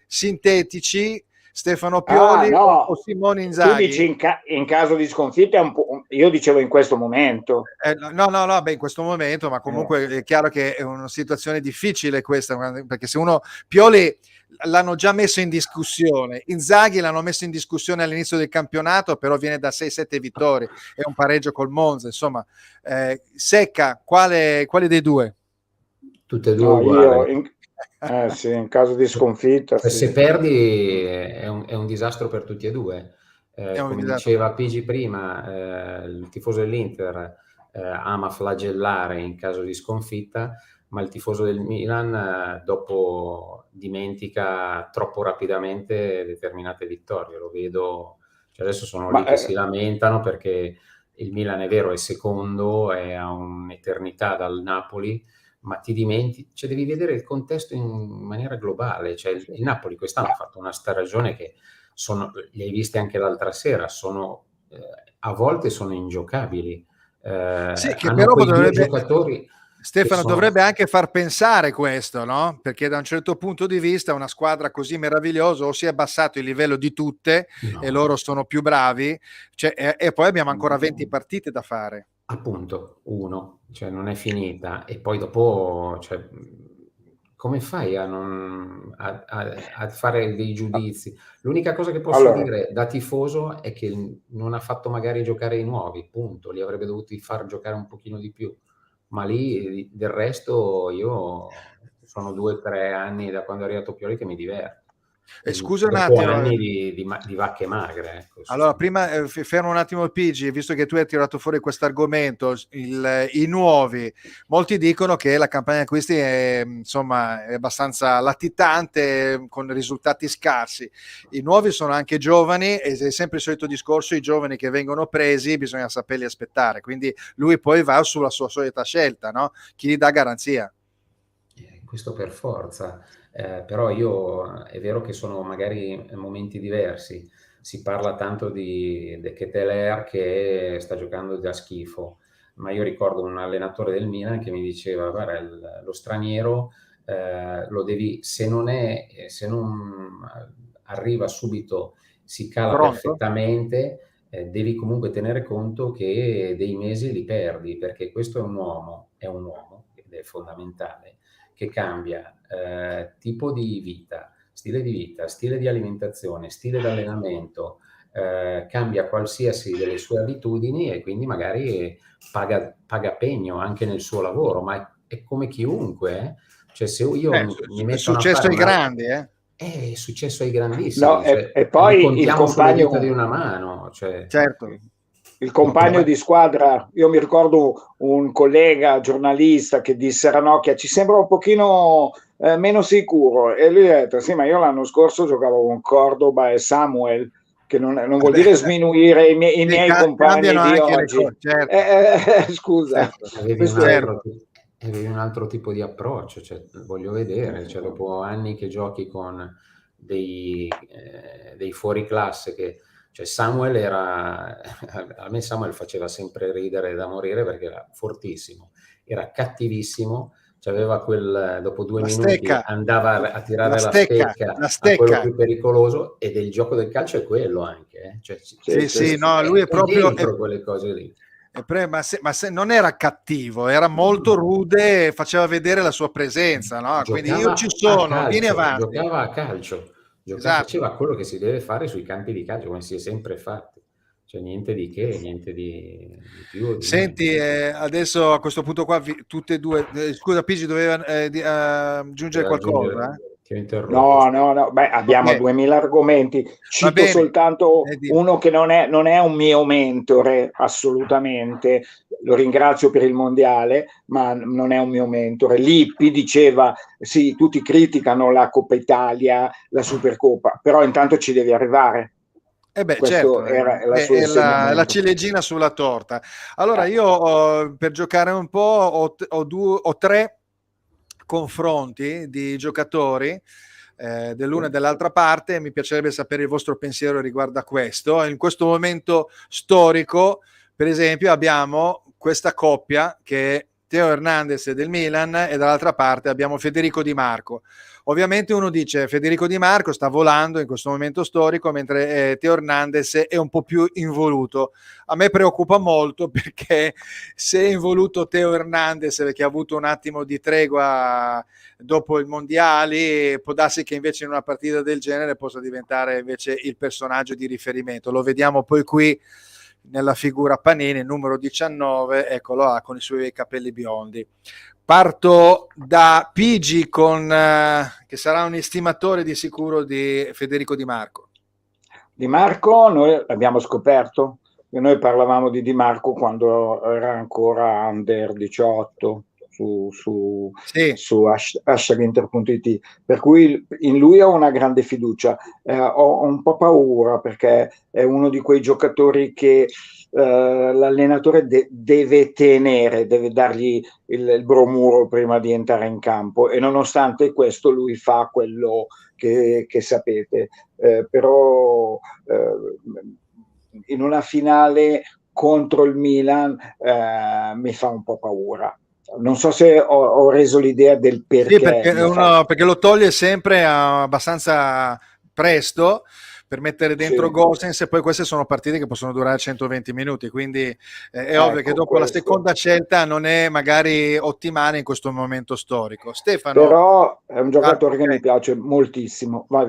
sintetici, Stefano Pioli o Simone Inzaghi? Tu dici in caso di sconfitta, è un po', io dicevo in questo momento. No, in questo momento, ma comunque è chiaro che è una situazione difficile questa, perché se Pioli l'hanno già messo in discussione, Inzaghi l'hanno messo in discussione all'inizio del campionato, però viene da 6-7 vittorie e un pareggio col Monza, insomma. Secca, quale dei due? Tutte e due uguali. Sì, in caso di sconfitta. Se perdi è un disastro per tutti e due. Come diceva Pigi prima, il tifoso dell'Inter ama flagellare in caso di sconfitta, ma il tifoso del Milan dopo dimentica troppo rapidamente determinate vittorie. Lo vedo, cioè adesso sono lì che si lamentano perché il Milan, è vero, è secondo, è a un'eternità dal Napoli, ma ti dimentichi, cioè devi vedere il contesto in maniera globale. Cioè il Napoli quest'anno ha fatto una stagione che li hai viste anche l'altra sera, a volte sono ingiocabili. Sì, che hanno però quei due dovrebbe, giocatori Stefano, sono... dovrebbe anche far pensare questo, no? Perché da un certo punto di vista una squadra così meravigliosa o si è abbassato il livello di tutte e No. loro sono più bravi, cioè, e poi abbiamo ancora 20 partite da fare. Appunto, uno, cioè non è finita e poi dopo, cioè, come fai a fare dei giudizi? L'unica cosa che posso Allora, dire da tifoso è che non ha fatto magari giocare i nuovi, punto, li avrebbe dovuti far giocare un pochino di più, ma lì del resto io sono 2 o 3 anni da quando è arrivato Pioli che mi diverto. Scusa un Dopo attimo. anni di vacche magre, ecco, Allora, prima fermo un attimo il Pigi, visto che tu hai tirato fuori questo argomento, i nuovi, molti dicono che la campagna acquisti è, insomma, è abbastanza latitante, con risultati scarsi. I nuovi sono anche giovani e è sempre il solito discorso, i giovani che vengono presi bisogna saperli aspettare, quindi lui poi va sulla sua solita scelta, no? Chi gli dà garanzia? Questo per forza, però io è vero che sono magari momenti diversi. Si parla tanto di De Ketelaere che sta giocando da schifo, ma io ricordo un allenatore del Milan che mi diceva: guarda, lo straniero lo devi, se non arriva subito, si cala Pronto? perfettamente, devi comunque tenere conto che dei mesi li perdi, perché questo è un uomo ed è fondamentale, che cambia tipo di vita, stile di alimentazione, stile di allenamento, cambia qualsiasi delle sue abitudini e quindi magari paga pegno anche nel suo lavoro, ma è come chiunque. Cioè, se io mi È mettono a successo fare ai una... grandi, eh? È successo ai no, grandissimi, e, cioè, e li poi contiamo sulle dita di una mano. Cioè, Certo. il compagno di squadra, io mi ricordo un collega giornalista che disse a Ranocchia: ci sembra un pochino meno sicuro, e lui ha detto: sì, ma io l'anno scorso giocavo con Cordoba e Samuel, che non vuol Vabbè, dire sminuire i sì, miei compagni cambiano di anche le oggi. cose, certo, Scusa, certo, avevi un questo è... altro, certo. avevi un altro tipo di approccio, cioè, voglio vedere, cioè, dopo anni che giochi con dei fuori classe che, cioè Samuel era, a me Samuel faceva sempre ridere da morire perché era fortissimo, era cattivissimo, cioè aveva dopo 2 minuti La andava a la tirare la stecca, stecca la a quello stecca. più pericoloso, ed il gioco del calcio è quello anche, Cioè, Sì, Sì, sì. sì, no, lui è è proprio, dentro quelle cose lì. ma se non era cattivo, era molto No. rude e faceva vedere la sua presenza, no? Quindi io ci sono, vieni avanti. Giocava a calcio, Esatto. faceva quello che si deve fare sui campi di calcio, come si è sempre fatto. Cioè niente di che, niente di più o di meno. Senti, adesso a questo punto qua, tutte e due, scusa Pigi, doveva aggiungere Deve qualcosa? aggiungere, ti ho interrotto. Ok, No, beh, abbiamo ok, 2000 argomenti. va Cito bene. soltanto Dimmi. uno che non è un mio mentore, assolutamente. Lo ringrazio per il mondiale, ma non è un mio mentore. Lippi diceva: sì, tutti criticano la Coppa Italia, la Supercoppa, però intanto ci devi arrivare. Eh beh, Questo certo, era il suo è la insegnamento. ciliegina sulla torta. Allora, Eh, io per giocare un po' ho tre confronti di giocatori dell'una e dell'altra parte. Mi piacerebbe sapere il vostro pensiero riguardo a questo. In questo momento storico, per esempio, abbiamo questa coppia che è Teo Hernandez del Milan e dall'altra parte abbiamo Federico Di Marco. Ovviamente uno dice Federico Di Marco sta volando in questo momento storico, mentre Teo Hernandez è un po' più involuto. A me preoccupa molto perché se è involuto Teo Hernandez, perché ha avuto un attimo di tregua dopo il mondiale, può darsi che invece in una partita del genere possa diventare invece il personaggio di riferimento. Lo vediamo poi qui nella figura Panini, numero 19, eccolo là, con i suoi capelli biondi. Parto da Pigi che sarà un estimatore di sicuro di Federico Di Marco. Di Marco noi l'abbiamo scoperto, noi parlavamo di Di Marco quando era ancora under 18 Sì, su #inter.it, per cui in lui ho una grande fiducia. Ho un po' paura perché è uno di quei giocatori che l'allenatore deve tenere, deve dargli il bromuro prima di entrare in campo, e nonostante questo lui fa quello che sapete. Però in una finale contro il Milan mi fa un po' paura. Non so se ho reso l'idea del perché. Sì, perché lo toglie sempre abbastanza presto per mettere dentro Sì. Gosens, e poi queste sono partite che possono durare 120 minuti, quindi è ovvio che Ecco, dopo la questo. seconda scelta non è magari ottimale in questo momento storico. Stefano. Però è un giocatore che ok. mi piace moltissimo. Vai,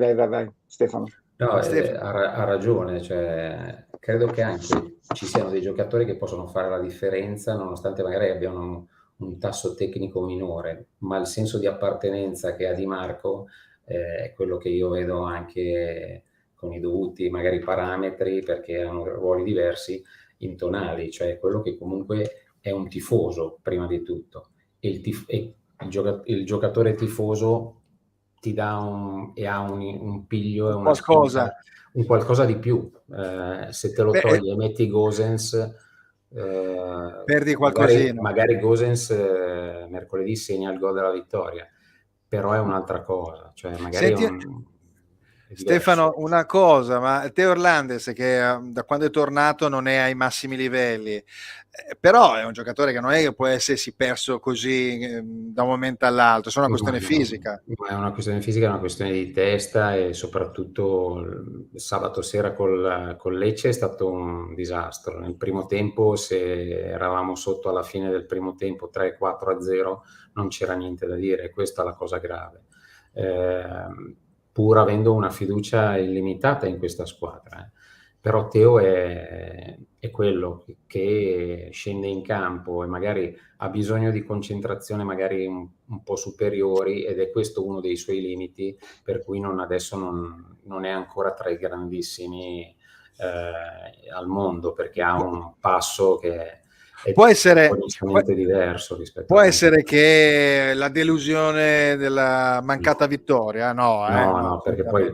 Stefano. No, Stefano. ha ragione, cioè, credo che anche ci siano dei giocatori che possono fare la differenza nonostante magari abbiano un tasso tecnico minore, ma il senso di appartenenza che ha Di Marco è quello che io vedo anche con i dovuti magari parametri, perché hanno ruoli diversi, in Tonali, cioè quello che comunque è un tifoso prima di tutto, e il giocatore tifoso ti dà un piglio e una Qualcosa. spinta, un qualcosa di più. Se te lo togli e metti Gosens, perdi qualcosina. magari Gosens mercoledì segna il gol della vittoria, però è un'altra cosa, cioè magari Senti, Stefano, una cosa, ma Teo Hernandez, che da quando è tornato non è ai massimi livelli, però è un giocatore che non è che può essersi perso così da un momento all'altro, è una questione fisica. È una questione fisica, è una questione di testa, e soprattutto il sabato sera col Lecce è stato un disastro. Nel primo tempo, se eravamo sotto alla fine del primo tempo 3-4-0, non c'era niente da dire, e questa è la cosa grave. Pur avendo una fiducia illimitata in questa squadra. Però Teo è quello che scende in campo e magari ha bisogno di concentrazione magari un po' superiori, ed è questo uno dei suoi limiti, per cui adesso non è ancora tra i grandissimi al mondo, perché ha un passo che è può essere diverso rispetto può essere che la delusione della mancata vittoria, no, perché poi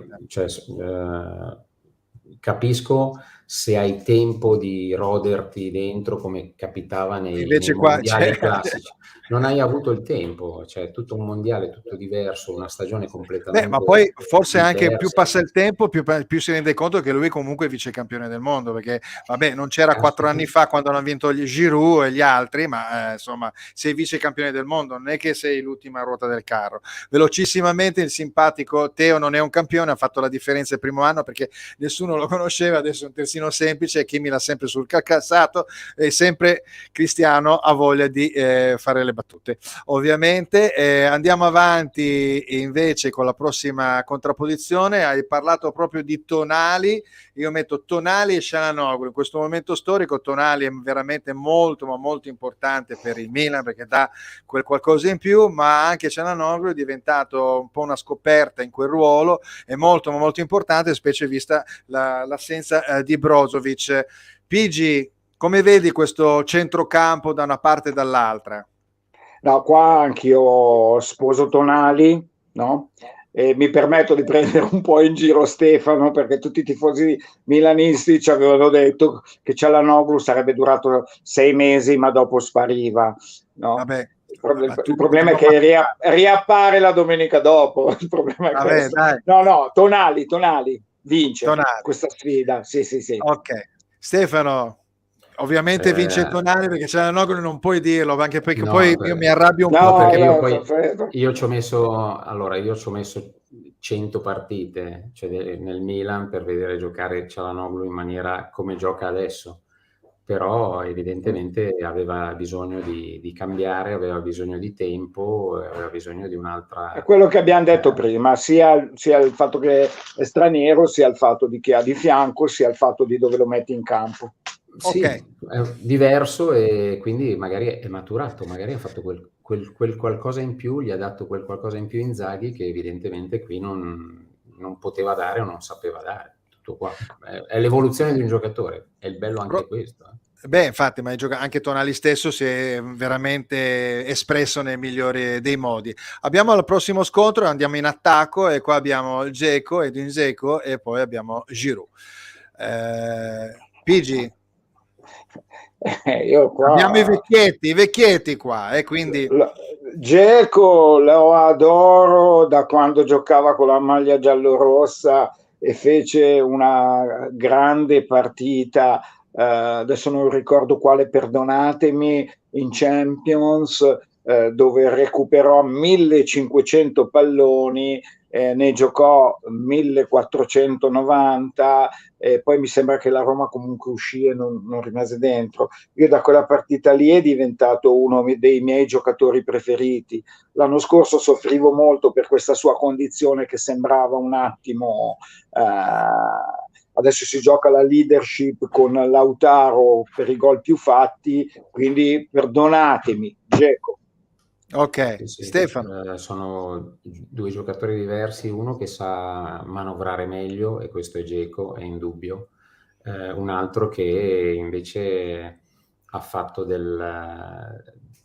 capisco se hai tempo di roderti dentro come capitava nei mondiali classici. Non hai avuto il tempo, cioè tutto un mondiale, tutto diverso, una stagione completamente ma poi forse diversa. anche più passa il tempo, più si rende conto che lui comunque è vice campione del mondo, perché vabbè, non c'era 4 anni fa quando hanno vinto gli Giroud e gli altri, ma insomma, sei vice campione del mondo, non è che sei l'ultima ruota del carro. Velocissimamente, il simpatico Teo non è un campione, ha fatto la differenza il primo anno perché nessuno lo conosceva, adesso è un terzino semplice, chi mi l'ha sempre sul calcassato, e sempre Cristiano ha voglia di fare le battute. Ovviamente andiamo avanti invece con la prossima contrapposizione. Hai parlato proprio di Tonali, io metto Tonali e Çalhanoğlu. In questo momento storico Tonali è veramente molto ma molto importante per il Milan, perché dà quel qualcosa in più, ma anche Çalhanoğlu è diventato un po' una scoperta in quel ruolo, è molto ma molto importante, specie vista l'assenza di Brozovic. Pigi, come vedi questo centrocampo da una parte e dall'altra? No, qua anch'io sposo Tonali, no? E mi permetto di prendere un po' in giro Stefano, perché tutti i tifosi milanisti ci avevano detto che Çalhanoğlu sarebbe durato 6 mesi, ma dopo spariva, no? Vabbè, il problema è che riappare la domenica dopo. Il problema è questo. Dai. No, Tonali vince Tonali. questa sfida. Sì. Ok. Stefano, ovviamente vince Tonali, perché Çalhanoğlu non puoi dirlo, anche perché poi io mi arrabbio un po'. Perché io ci ho messo 100 partite, cioè nel Milan, per vedere giocare Çalhanoğlu in maniera come gioca adesso, però evidentemente aveva bisogno di cambiare, aveva bisogno di tempo, aveva bisogno di un'altra... È quello che abbiamo detto prima, sia il fatto che è straniero, sia il fatto di chi ha di fianco, sia il fatto di dove lo metti in campo. Sì, è diverso, e quindi magari è maturato, magari ha fatto quel qualcosa in più, gli ha dato quel qualcosa in più Inzaghi, che evidentemente qui non poteva dare o non sapeva dare. Tutto qua. È l'evoluzione di un giocatore, è il bello anche questo. Beh, infatti, ma anche Tonali stesso si è veramente espresso nel migliore dei modi. Abbiamo il prossimo scontro, andiamo in attacco, e qua abbiamo il Dzeko, Edin Dzeko, e poi abbiamo Giroud. Pigi, io qua... abbiamo i vecchietti qua, quindi... Dzeko lo adoro da quando giocava con la maglia giallorossa e fece una grande partita adesso non ricordo quale, perdonatemi, in Champions, dove recuperò 1500 palloni, ne giocò 1490, e poi mi sembra che la Roma comunque uscì e non rimase dentro. Io da quella partita lì è diventato uno dei miei giocatori preferiti. L'anno scorso soffrivo molto per questa sua condizione che sembrava un attimo... adesso si gioca la leadership con Lautaro per i gol più fatti, quindi perdonatemi, Dzeko. Ok, Sì, Stefano. sono due giocatori diversi, uno che sa manovrare meglio, e questo è Dzeko, è indubbio, un altro che invece ha fatto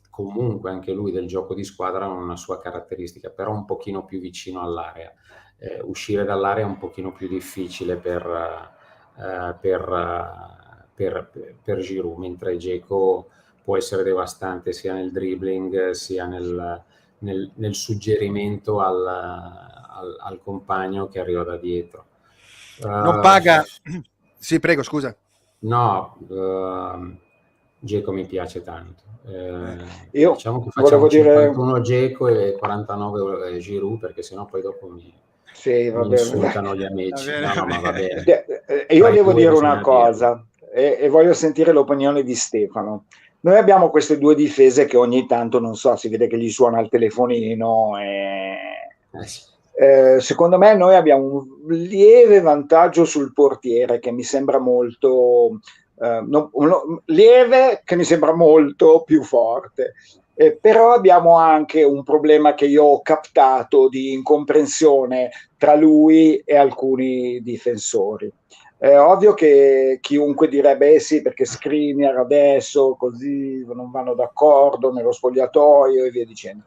comunque anche lui del gioco di squadra una sua caratteristica, però un pochino più vicino all'area. Uscire dall'area è un pochino più difficile per Giroud, mentre Dzeko può essere devastante sia nel dribbling sia nel suggerimento al compagno che arriva da dietro. Non paga... Sì, prego, scusa. No, Dzeko mi piace tanto. Io diciamo che facciamo volevo dire... 51 Dzeko e 49 Giroud, perché sennò poi dopo mi insultano gli amici. No, ma va bene. Io devo dire una cosa, e voglio sentire l'opinione di Stefano. Noi abbiamo queste due difese che ogni tanto, non so, si vede che gli suona il telefonino Sì. Secondo me noi abbiamo un lieve vantaggio sul portiere che mi sembra molto lieve, che mi sembra molto più forte. Però abbiamo anche un problema che io ho captato di incomprensione tra lui e alcuni difensori. È ovvio che chiunque direbbe sì, perché Skriniar adesso così non vanno d'accordo nello spogliatoio e via dicendo.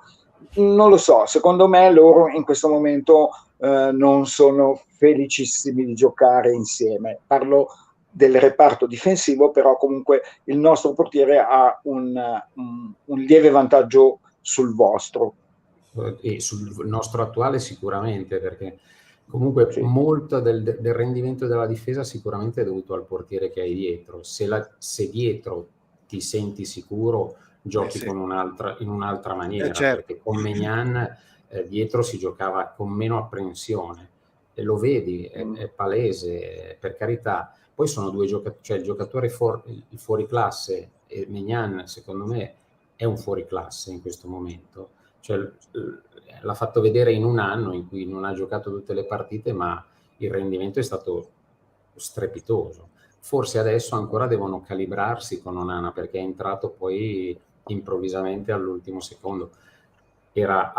Non lo so, secondo me loro in questo momento non sono felicissimi di giocare insieme. Parlo del reparto difensivo, però comunque il nostro portiere ha un lieve vantaggio sul vostro. E sul nostro attuale sicuramente, perché comunque sì, molto del rendimento della difesa sicuramente è dovuto al portiere che hai dietro. Se dietro ti senti sicuro, giochi sì, in un'altra maniera, certo, perché con Maignan dietro si giocava con meno apprensione, e lo vedi, è palese, per carità. Poi sono due giocatori, cioè il giocatore fuori classe, e Maignan secondo me è un fuori classe in questo momento. Cioè, l'ha fatto vedere in un anno in cui non ha giocato tutte le partite, ma il rendimento è stato strepitoso. Forse adesso ancora devono calibrarsi con Onana, perché è entrato poi improvvisamente all'ultimo secondo. Era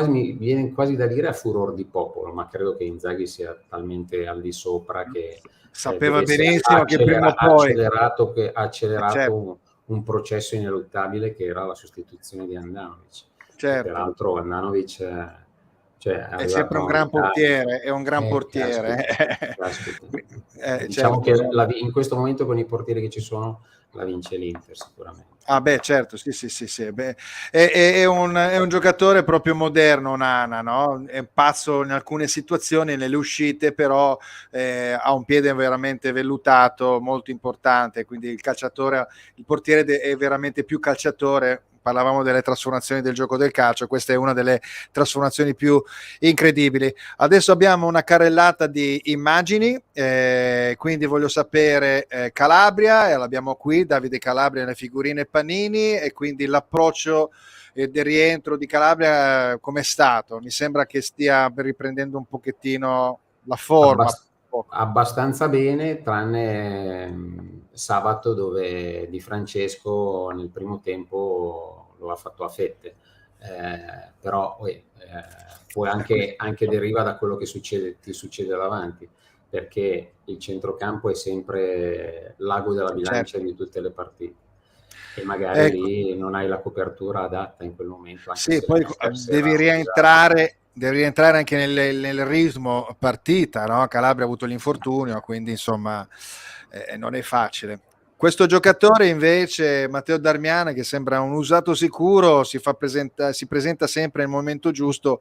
mi viene quasi da dire a furor di popolo, ma credo che Inzaghi sia talmente al di sopra che sapeva benissimo che prima o poi ha accelerato certo, un processo ineluttabile che era la sostituzione di Handanovic. Certo. Peraltro Handanovic è sempre un gran portiere, è un gran portiere. Caspita. Diciamo certo, che in questo momento con i portieri che ci sono la vince l'Inter sicuramente. Ah beh, certo, sì. Beh, è un giocatore proprio moderno, Onana, no? È pazzo in alcune situazioni, nelle uscite, però ha un piede veramente vellutato, molto importante, quindi il portiere è veramente più calciatore. Parlavamo delle trasformazioni del gioco del calcio, questa è una delle trasformazioni più incredibili. Adesso abbiamo una carrellata di immagini, quindi voglio sapere Calabria, e l'abbiamo qui, Davide Calabria nelle figurine Panini, e quindi l'approccio del rientro di Calabria com'è stato? Mi sembra che stia riprendendo un pochettino la forma. Abbastanza bene, tranne sabato, dove Di Francesco nel primo tempo lo ha fatto a fette, però poi anche deriva da quello che ti succede davanti, perché il centrocampo è sempre l'ago della bilancia, certo, di tutte le partite, e magari lì non hai la copertura adatta in quel momento. Anche sì, poi devi rientrare anche nel ritmo partita, no? Calabria ha avuto l'infortunio, quindi insomma non è facile. Questo giocatore invece, Matteo Darmian, che sembra un usato sicuro, si presenta sempre nel momento giusto,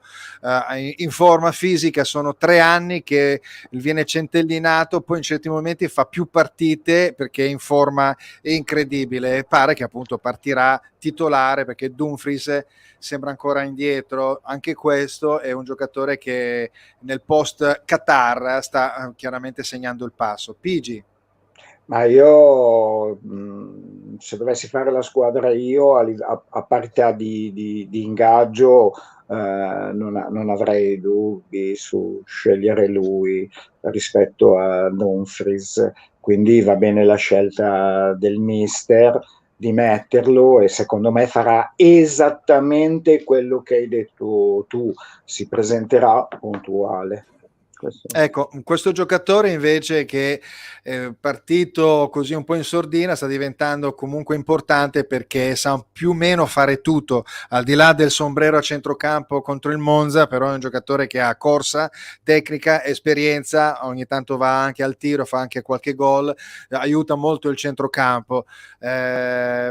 in forma fisica. Sono 3 anni che viene centellinato, poi in certi momenti fa più partite perché è in forma incredibile, e pare che appunto partirà titolare perché Dumfries sembra ancora indietro. Anche questo è un giocatore che nel post Qatar sta chiaramente segnando il passo. Pigi. Ma io, se dovessi fare la squadra io, a parità di ingaggio, non avrei dubbi su scegliere lui rispetto a Dumfries. Quindi va bene la scelta del mister di metterlo, e secondo me farà esattamente quello che hai detto tu, si presenterà puntuale. Ecco, questo giocatore invece che partito così un po' in sordina sta diventando comunque importante perché sa più o meno fare tutto, al di là del sombrero a centrocampo contro il Monza, però è un giocatore che ha corsa, tecnica, esperienza, ogni tanto va anche al tiro, fa anche qualche gol, aiuta molto il centrocampo.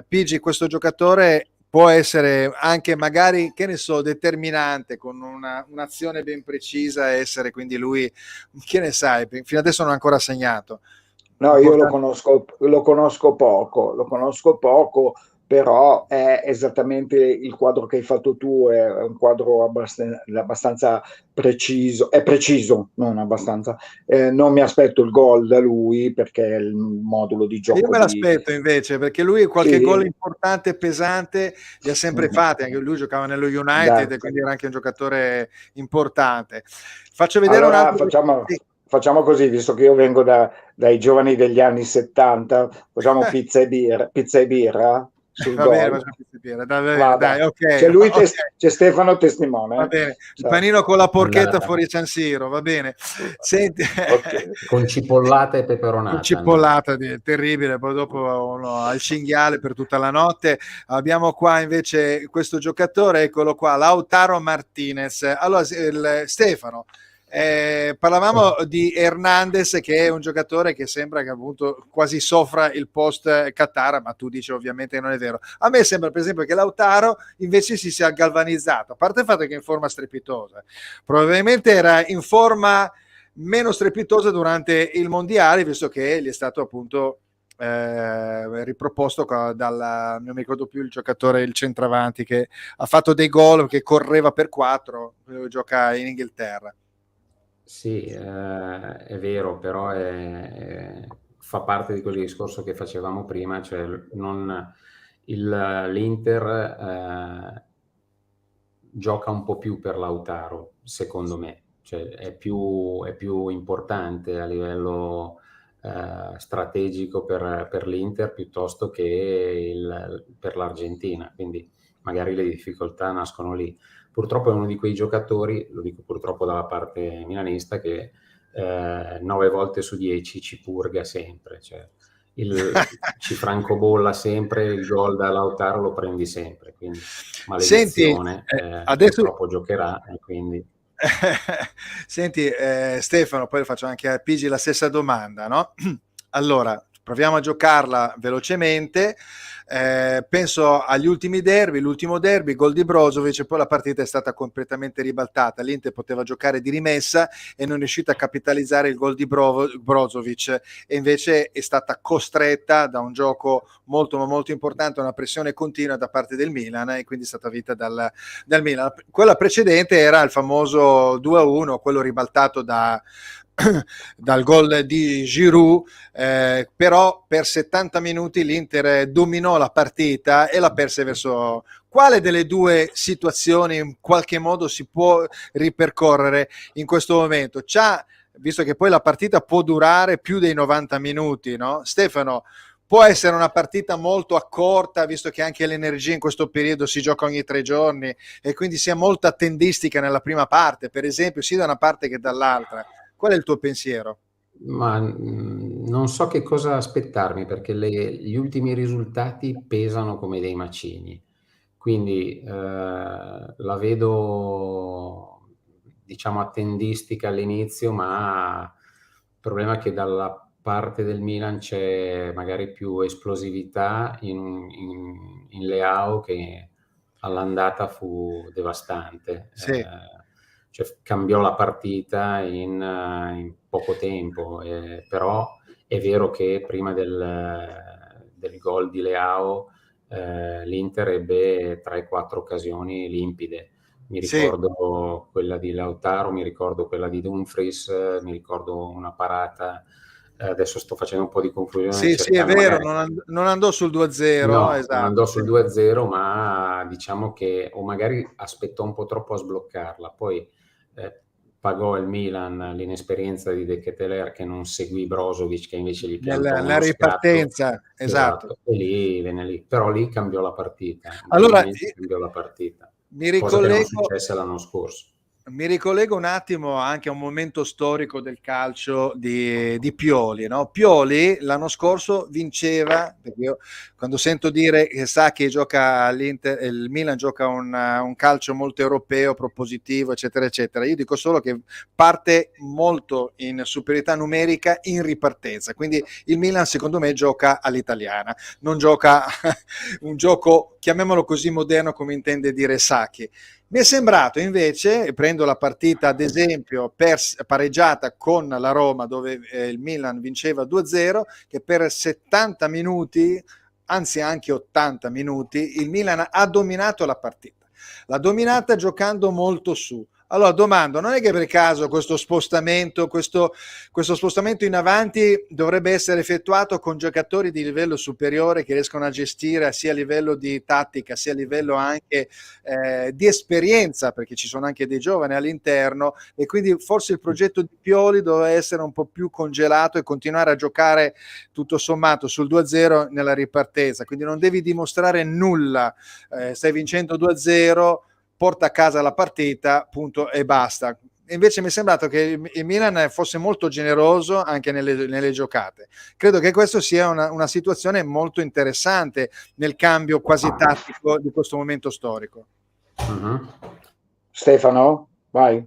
Pigi, questo giocatore può essere anche magari, che ne so, determinante con un'azione ben precisa, e essere quindi lui, che ne sai, fino adesso non ha ancora segnato. No, io lo conosco poco, però è esattamente il quadro che hai fatto tu, è un quadro abbastanza preciso, è preciso, non abbastanza. Non mi aspetto il gol da lui perché è il modulo di Io gioco me di... l'aspetto invece, perché lui qualche gol Sì, importante, pesante, li ha sempre fatti. Anche lui giocava nello dai. United e quindi era anche un giocatore importante. Faccio vedere un Allora altro. Sì. facciamo così, visto che io vengo dai giovani degli anni 70, facciamo pizza e birra sul Va bene, gol. facciamo pizza, dai, va bene, dai, Vada. ok, C'è lui, ok. c'è Stefano Va testimone. bene, il Ciao. panino con la porchetta Andata. fuori San Siro, va bene. Senti, Ok. Con cipollata e con peperonata. cipollata, terribile, poi dopo uno ha il cinghiale per tutta la notte. Abbiamo qua invece questo giocatore, eccolo qua, Lautaro Martinez. Allora, Stefano, parlavamo di Hernandez, che è un giocatore che sembra che appunto quasi soffra il post Qatar, ma tu dici ovviamente che non è vero. A me sembra per esempio che Lautaro invece si sia galvanizzato, a parte il fatto che è in forma strepitosa, probabilmente era in forma meno strepitosa durante il mondiale, visto che gli è stato appunto riproposto non mi ricordo più il giocatore, il centravanti che ha fatto dei gol, che correva per 4, gioca in Inghilterra. Sì, è vero, però fa parte di quel discorso che facevamo prima, cioè l'Inter gioca un po' più per Lautaro, secondo me, cioè è più importante a livello strategico per l'Inter piuttosto che per l'Argentina, quindi magari le difficoltà nascono lì. Purtroppo è uno di quei giocatori, lo dico purtroppo dalla parte milanista, che 9 volte su 10 ci purga sempre, cioè ci francobolla sempre, il gol da Lautaro lo prendi sempre, quindi Senti, maledizione, adesso purtroppo giocherà e quindi... Senti, Stefano, poi faccio anche a Pigi la stessa domanda, no? Allora, proviamo a giocarla velocemente. Penso agli ultimi derby, l'ultimo derby, gol di Brozovic, e poi la partita è stata completamente ribaltata. L'Inter poteva giocare di rimessa e non è riuscita a capitalizzare il gol di Brozovic, e invece è stata costretta da un gioco molto ma molto importante, una pressione continua da parte del Milan, e quindi è stata vinta dal Milan. Quella precedente era il famoso 2-1, quello ribaltato dal gol di Giroud, però per 70 minuti l'Inter dominò la partita e la perse verso... Quale delle due situazioni in qualche modo si può ripercorrere in questo momento? Visto che poi la partita può durare più dei 90 minuti, no? Stefano, può essere una partita molto accorta, visto che anche l'energia in questo periodo si gioca ogni 3 giorni e quindi sia molto attendistica nella prima parte, per esempio, sia da una parte che dall'altra. Qual è il tuo pensiero? Ma non so che cosa aspettarmi, perché gli ultimi risultati pesano come dei macigni, quindi la vedo, diciamo, attendistica all'inizio, ma il problema è che parte del Milan c'è magari più esplosività in Leao, che all'andata fu devastante. Sì. Cioè, cambiò la partita in poco tempo, però è vero che prima del gol di Leao l'Inter ebbe 3-4 occasioni limpide. Mi Sì. ricordo quella di Lautaro, mi ricordo quella di Dumfries, mi ricordo una parata. Adesso sto facendo un po' di confusione. Sì, è vero, magari... non andò sul 2-0, No, esatto. non andò sul 2-0, ma diciamo che o magari aspettò un po' troppo a sbloccarla. Poi pagò il Milan l'inesperienza di De Ketelaere, che non seguì Brozovic, che invece gli piantò La uno ripartenza, scatto. esatto. E lì venne lì. Però lì cambiò la partita. Allora, Cambiò la partita. mi Cosa che non ricollego, successe l'anno scorso. mi ricollego un attimo anche a un momento storico del calcio di Pioli, no? Pioli l'anno scorso vinceva, perché io quando sento dire che sa che gioca all'Inter, il Milan gioca un calcio molto europeo, propositivo, eccetera, eccetera, io dico solo che parte molto in superiorità numerica in ripartenza, quindi il Milan secondo me gioca all'italiana, non gioca un gioco, chiamiamolo così, moderno, come intende dire Sacchi. Mi è sembrato invece, prendo la partita ad esempio pareggiata con la Roma, dove il Milan vinceva 2-0, che per 70 minuti, anzi anche 80 minuti, il Milan ha dominato la partita. L'ha dominata giocando molto su. Allora domando, non è che per caso questo spostamento in avanti dovrebbe essere effettuato con giocatori di livello superiore che riescono a gestire sia a livello di tattica sia a livello anche di esperienza, perché ci sono anche dei giovani all'interno, e quindi forse il progetto di Pioli doveva essere un po' più congelato e continuare a giocare tutto sommato sul 2-0 nella ripartenza, quindi non devi dimostrare nulla, stai vincendo 2-0, porta a casa la partita, punto e basta. Invece mi è sembrato che il Milan fosse molto generoso anche nelle giocate. Credo che questo sia una situazione molto interessante nel cambio quasi tattico di questo momento storico. Uh-huh. Stefano, vai.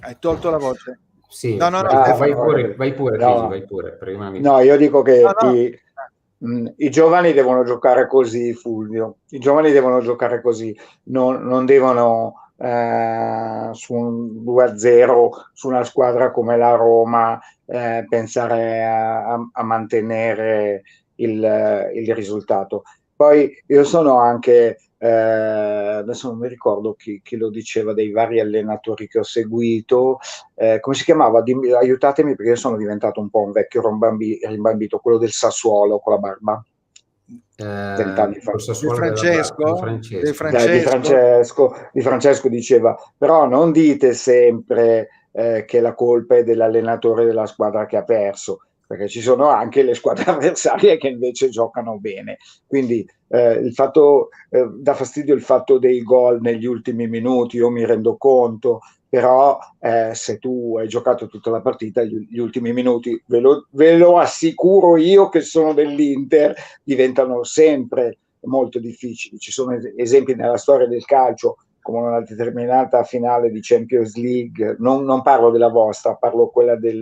Hai tolto la voce? Sì, no, vai pure, no. Fisi, vai pure. Prima No, io dico che i giovani devono giocare così, Fulvio. I giovani devono giocare così, non devono su un 2-0 su una squadra come la Roma pensare a mantenere il risultato. Poi io sono anche, adesso non mi ricordo chi lo diceva, dei vari allenatori che ho seguito, come si chiamava? Aiutatemi, perché io sono diventato un po' un vecchio rimbambito, quello del Sassuolo con la barba. 20 anni fa. Di Francesco diceva, però non dite sempre che la colpa è dell'allenatore della squadra che ha perso, perché ci sono anche le squadre avversarie che invece giocano bene. Quindi dà fastidio il fatto dei gol negli ultimi minuti, io mi rendo conto, però se tu hai giocato tutta la partita, gli ultimi minuti, ve lo assicuro io che sono dell'Inter, diventano sempre molto difficili. Ci sono esempi nella storia del calcio, come una determinata finale di Champions League, non parlo della vostra, parlo quella di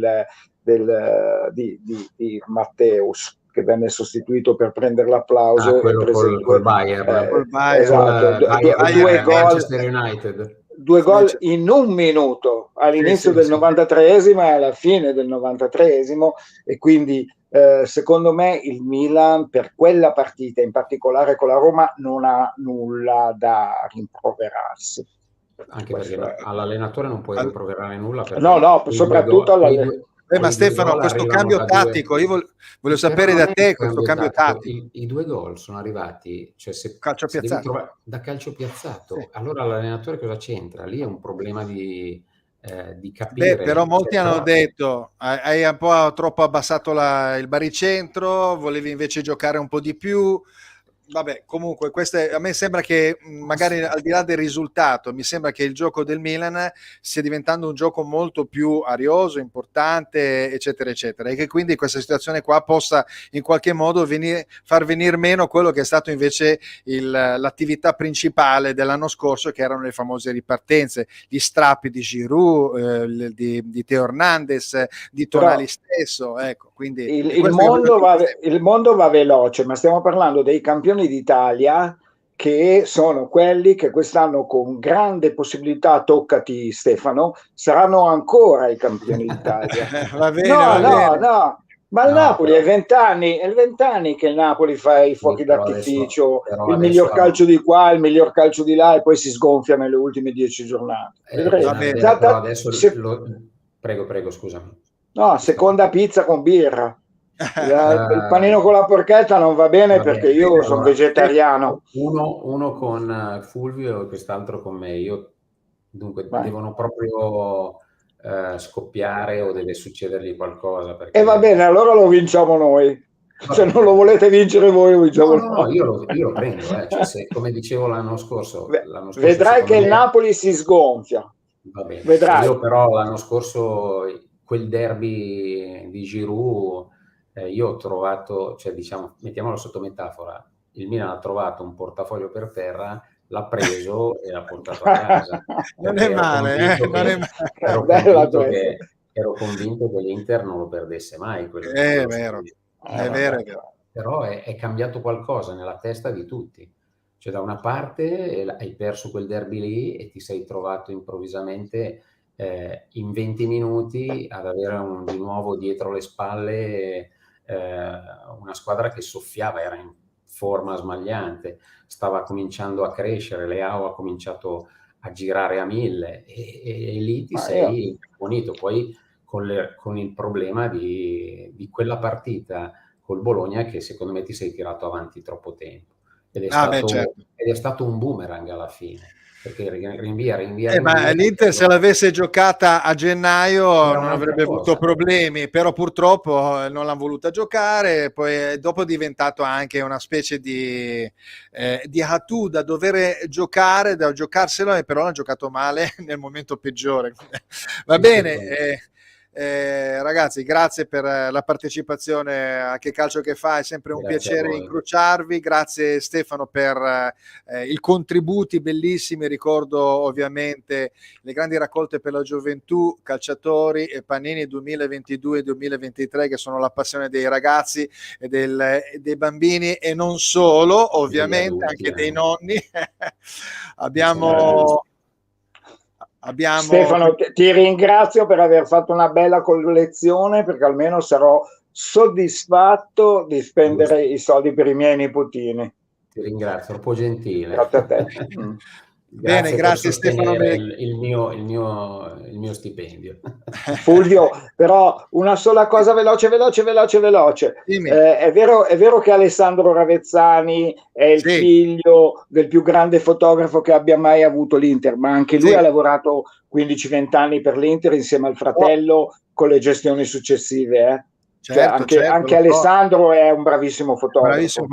Matteus, che venne sostituito per prendere l'applauso e prese col Bayern. Esatto, due gol, Manchester United. 2 gol in un minuto, all'inizio del 93esimo e alla fine del 93esimo, e quindi secondo me il Milan per quella partita, in particolare con la Roma, non ha nulla da rimproverarsi. Anche perché all'allenatore non puoi rimproverare nulla. No, soprattutto all'allenatore. Ma Stefano, questo cambio tattico, io voglio sapere da te questo cambio tattico. I 2 gol sono arrivati, cioè se devi trovare da calcio piazzato, sì. Allora l'allenatore cosa c'entra? Lì è un problema di capire. Però molti hanno detto hai un po' troppo abbassato il baricentro, volevi invece giocare un po' di più. Vabbè, comunque, a me sembra che magari al di là del risultato, mi sembra che il gioco del Milan stia diventando un gioco molto più arioso, importante, eccetera, eccetera, e che quindi questa situazione qua possa in qualche modo far venire meno quello che è stato invece l'attività principale dell'anno scorso, che erano le famose ripartenze, gli strappi di Giroud, di Teo Hernandez, di Tonali stesso, ecco, quindi il mondo va veloce, ma stiamo parlando dei campioni d'Italia, che sono quelli che quest'anno, con grande possibilità, toccati Stefano, saranno ancora i campioni d'Italia. Va bene, no, ma il Napoli però... è il 20 anni che il Napoli fa i fuochi d'artificio, il miglior adesso... calcio di qua, il miglior calcio di là, e poi si sgonfia nelle ultime 10 giornate. però adesso prego, scusami. No, seconda pizza con birra. Il panino con la porchetta non va bene, perché io sono vegetariano. Uno con Fulvio e quest'altro con me. Dunque devono proprio scoppiare, o deve succedergli qualcosa. E va bene, allora lo vinciamo noi. Se non lo volete vincere voi, lo vinciamo noi. Io lo prendo. Cioè, come dicevo l'anno scorso vedrai che il Napoli si sgonfia. Va bene. Vedrai. Io però l'anno scorso, quel derby di Giroud, io ho trovato, cioè, diciamo, mettiamolo sotto metafora, il Milan ha trovato un portafoglio per terra, l'ha preso e l'ha portato a casa. Non è male, Ero convinto che l'Inter non lo perdesse mai. È vero. Però è cambiato qualcosa nella testa di tutti. Cioè, da una parte hai perso quel derby lì e ti sei trovato improvvisamente in 20 minuti ad avere di nuovo dietro le spalle una squadra che soffiava, era in forma smagliante, stava cominciando a crescere, Leao ha cominciato a girare a 1000 e lì ti sei unito. Poi con il problema di quella partita col Bologna, che secondo me ti sei tirato avanti troppo tempo, ed è stato un boomerang alla fine, perché rinvia. Ma l'Inter, se l'avesse giocata a gennaio, non avrebbe avuto problemi, però purtroppo non l'ha voluta giocare. Poi dopo è diventato anche una specie di atu da dover giocare, da giocarselo, e però l'ha giocato male nel momento peggiore. Va bene. Ragazzi, grazie per la partecipazione a Che Calcio Che Fa, è sempre un piacere incrociarvi. Grazie Stefano per i contributi bellissimi. Ricordo ovviamente le grandi raccolte per la gioventù, calciatori e Panini 2022-2023, che sono la passione dei ragazzi e dei bambini, e non solo, ovviamente anche dei nonni. Stefano, ti ringrazio per aver fatto una bella collezione, perché almeno sarò soddisfatto di spendere i soldi per i miei nipotini. Ti ringrazio, troppo gentile. Grazie a te. Bene, grazie Stefano. Il mio stipendio. Fulvio, però una sola cosa veloce. È vero che Alessandro Ravezzani è il figlio del più grande fotografo che abbia mai avuto l'Inter, ma anche lui ha lavorato 15-20 anni per l'Inter insieme al fratello con le gestioni successive. Anche Alessandro è un bravissimo fotografo.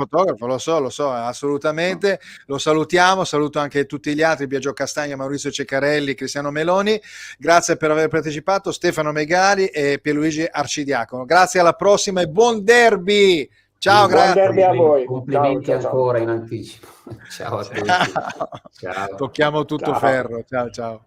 Lo so, assolutamente. Lo salutiamo, saluto anche tutti gli altri, Biagio Castagna, Maurizio Ceccarelli, Cristiano Meloni. Grazie per aver partecipato, Stefano Megali e Pierluigi Arcidiacono. Grazie, alla prossima e buon derby. Ciao, grazie. Buon derby a voi. Complimenti ancora in anticipo. Ciao a tutti. Ciao. Tocchiamo tutto ferro. Ciao.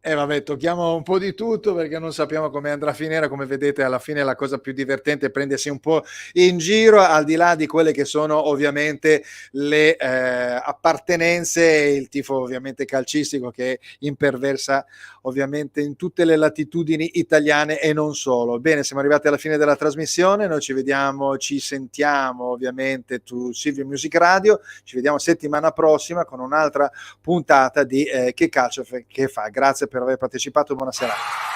Vabbè, tocchiamo un po' di tutto, perché non sappiamo come andrà a finire. Come vedete, alla fine la cosa più divertente è prendersi un po' in giro, al di là di quelle che sono ovviamente le appartenenze e il tifo ovviamente calcistico, che imperversa ovviamente in tutte le latitudini italiane e non solo. Bene, siamo arrivati alla fine della trasmissione, noi ci sentiamo ovviamente su Silvio Music Radio, ci vediamo settimana prossima con un'altra puntata di Che Calcio Che Fa. Grazie per aver partecipato, buona serata.